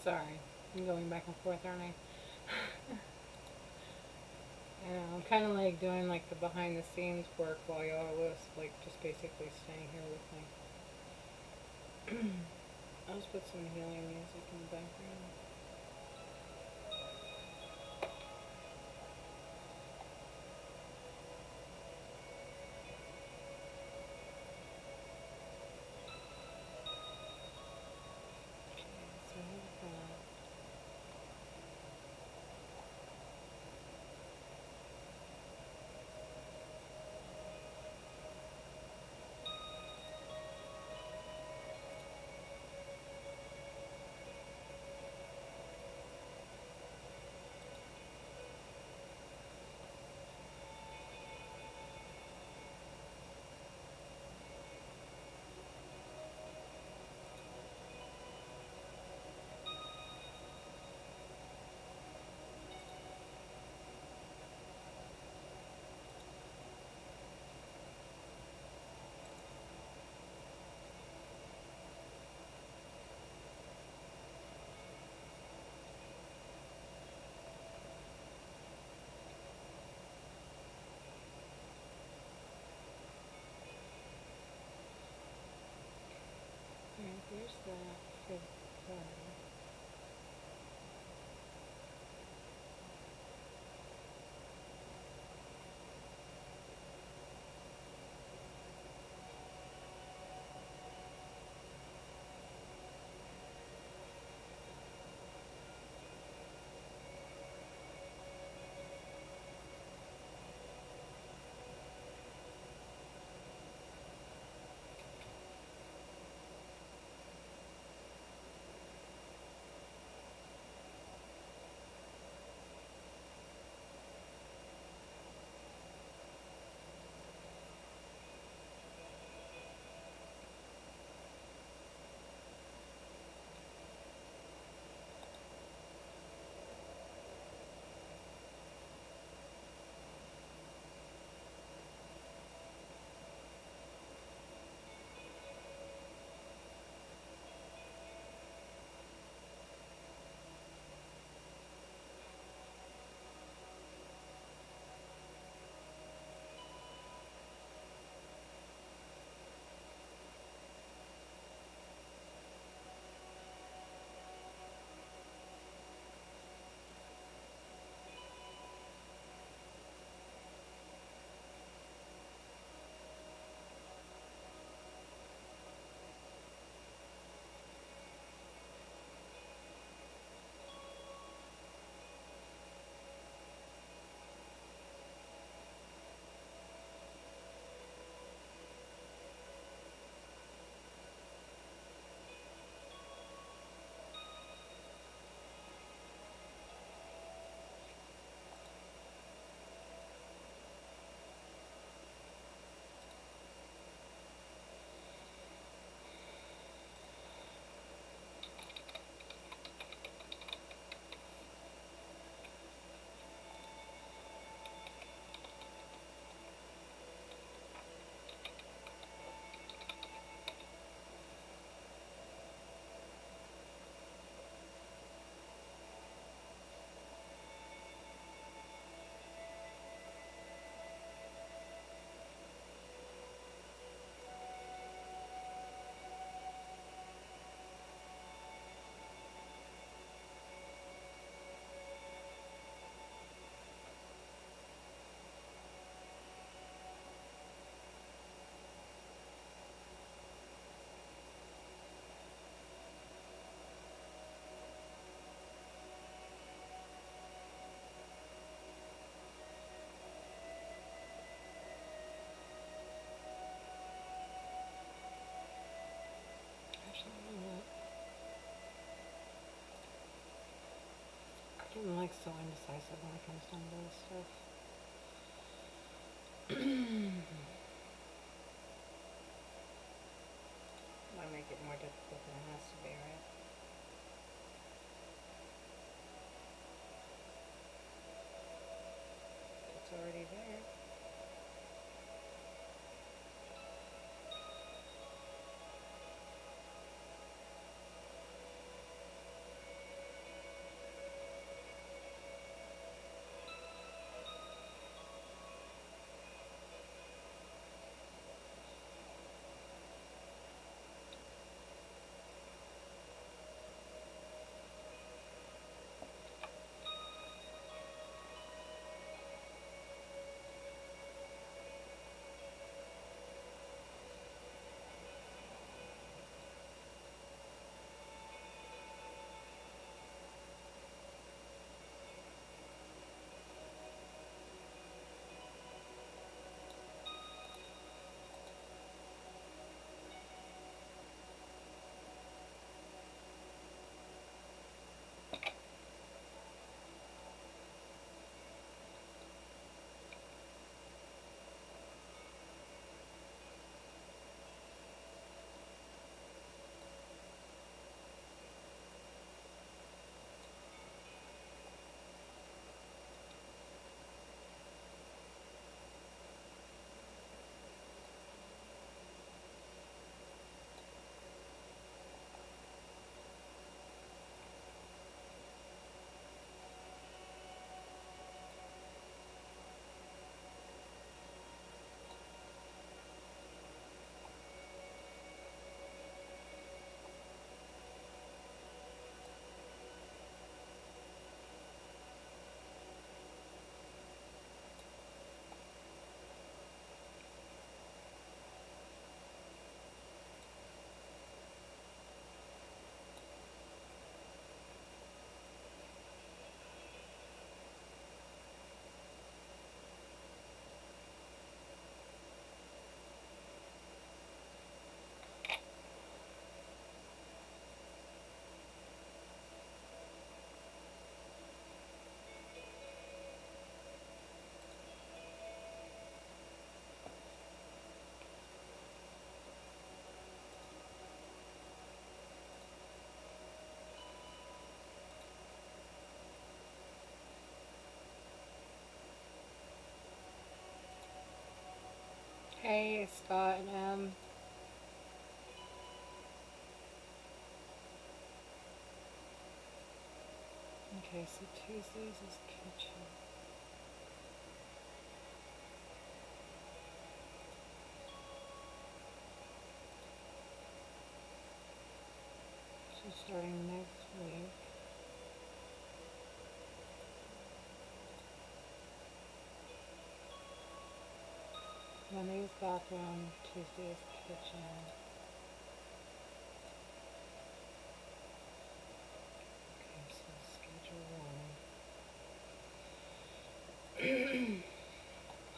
Sorry, I'm going back and forth, aren't I? I know, I'm kind of like doing like the behind the scenes work while y'all was like just basically staying here with me. I'll just put some healing music in the background. decisive when it comes down to this stuff. Why make it more difficult than it has to be, right? It's already there. Hey, Scott and M. Okay, so Tuesdays is kitchen. So starting next week. Monday's bathroom, Tuesday's kitchen. Okay, so schedule 1.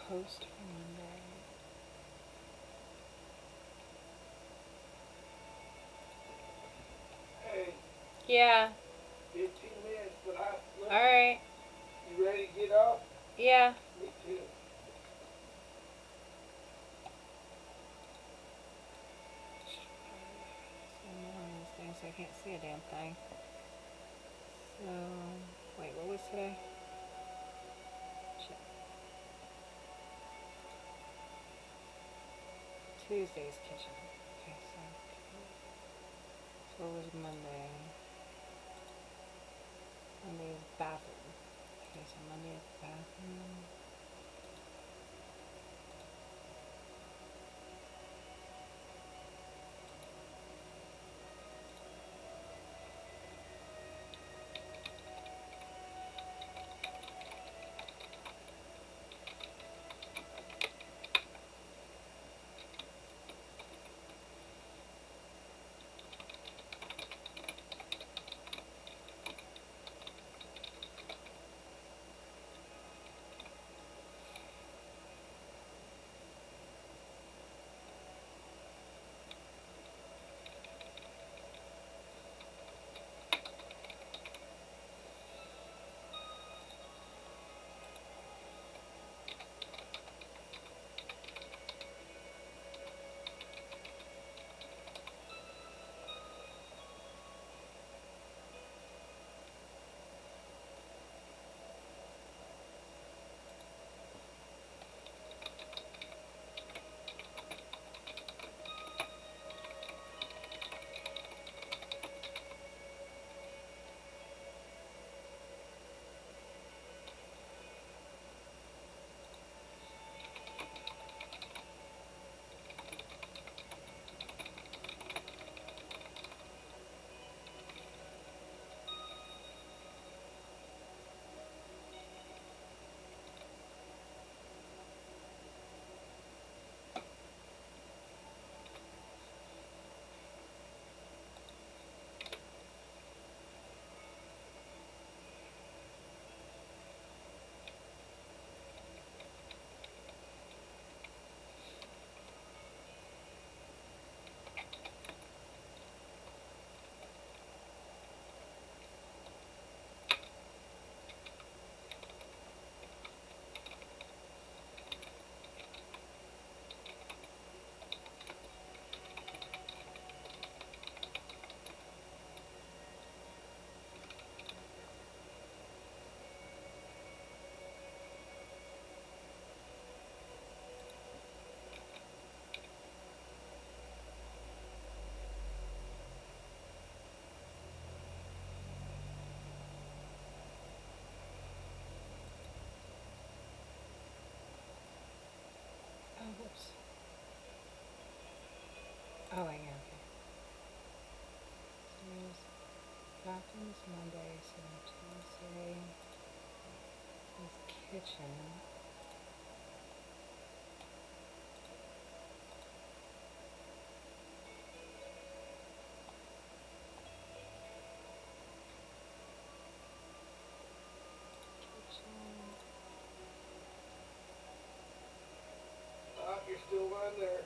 Post for Monday. Hey, Yeah. 15 minutes, but look, Alright. you ready to get off? Yeah. Me too. Wednesday, so I can't see a damn thing. So, wait, what was today? Shit. Tuesday's kitchen. Okay, so what was Monday? Monday's bathroom. Okay, so Monday's bathroom. Oh, wait, yeah, okay. So there's bathrooms Monday, so Tuesday is kitchen. You're still on there.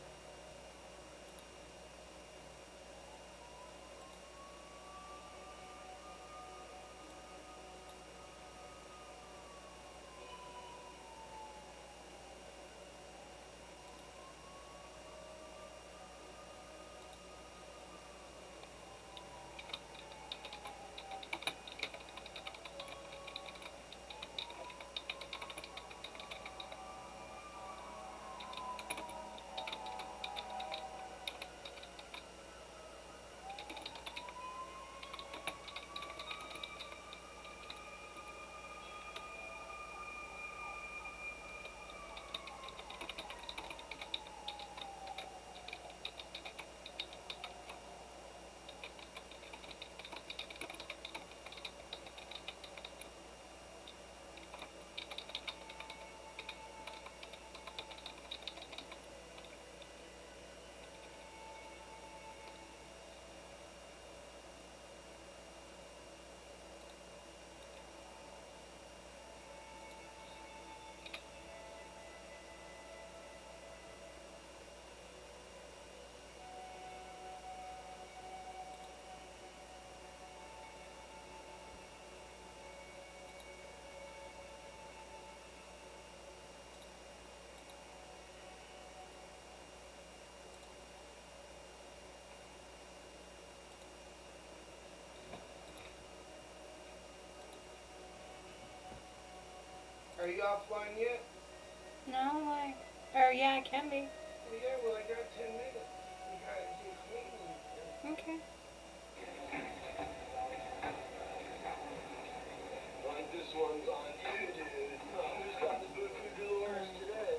Are you offline yet? No, like, or yeah, it can be. Well, yeah, well, I got 10 minutes. You gotta get clean. Okay. Like this one's on you, dude. Who's got the boot for Dolores today?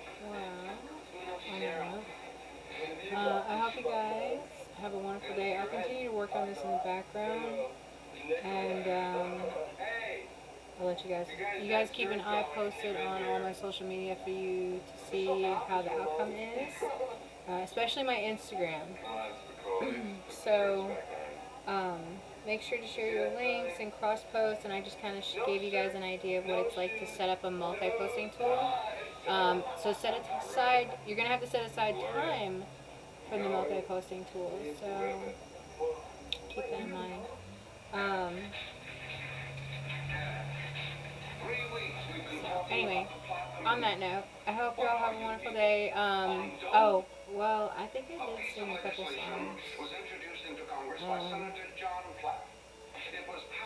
I hope you guys have a wonderful day. I'll continue to work on this in the background, and I'll let you guys keep an eye posted on all my social media for you to see how the outcome is, especially my Instagram. So, make sure to share your links and cross post, and I just kind of gave you guys an idea of what it's like to set up a multi-posting tool. So you're going to have to set aside time for the multi-posting tool, so keep that in mind. So anyway, on that note, I hope you all have a wonderful day. Oh, well, I think I did sing a couple songs.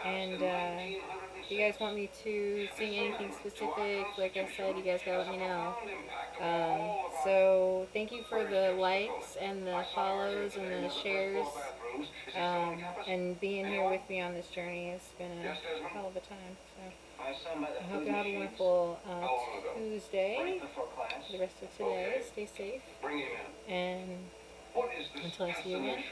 And if you guys want me to sing anything specific, like I said, you guys gotta let me know. So thank you for the likes and the follows and the shares, and being here with me on this journey. It's been a hell of a time. So I hope you have a wonderful Tuesday for the rest of today. Stay safe, and until I see you again.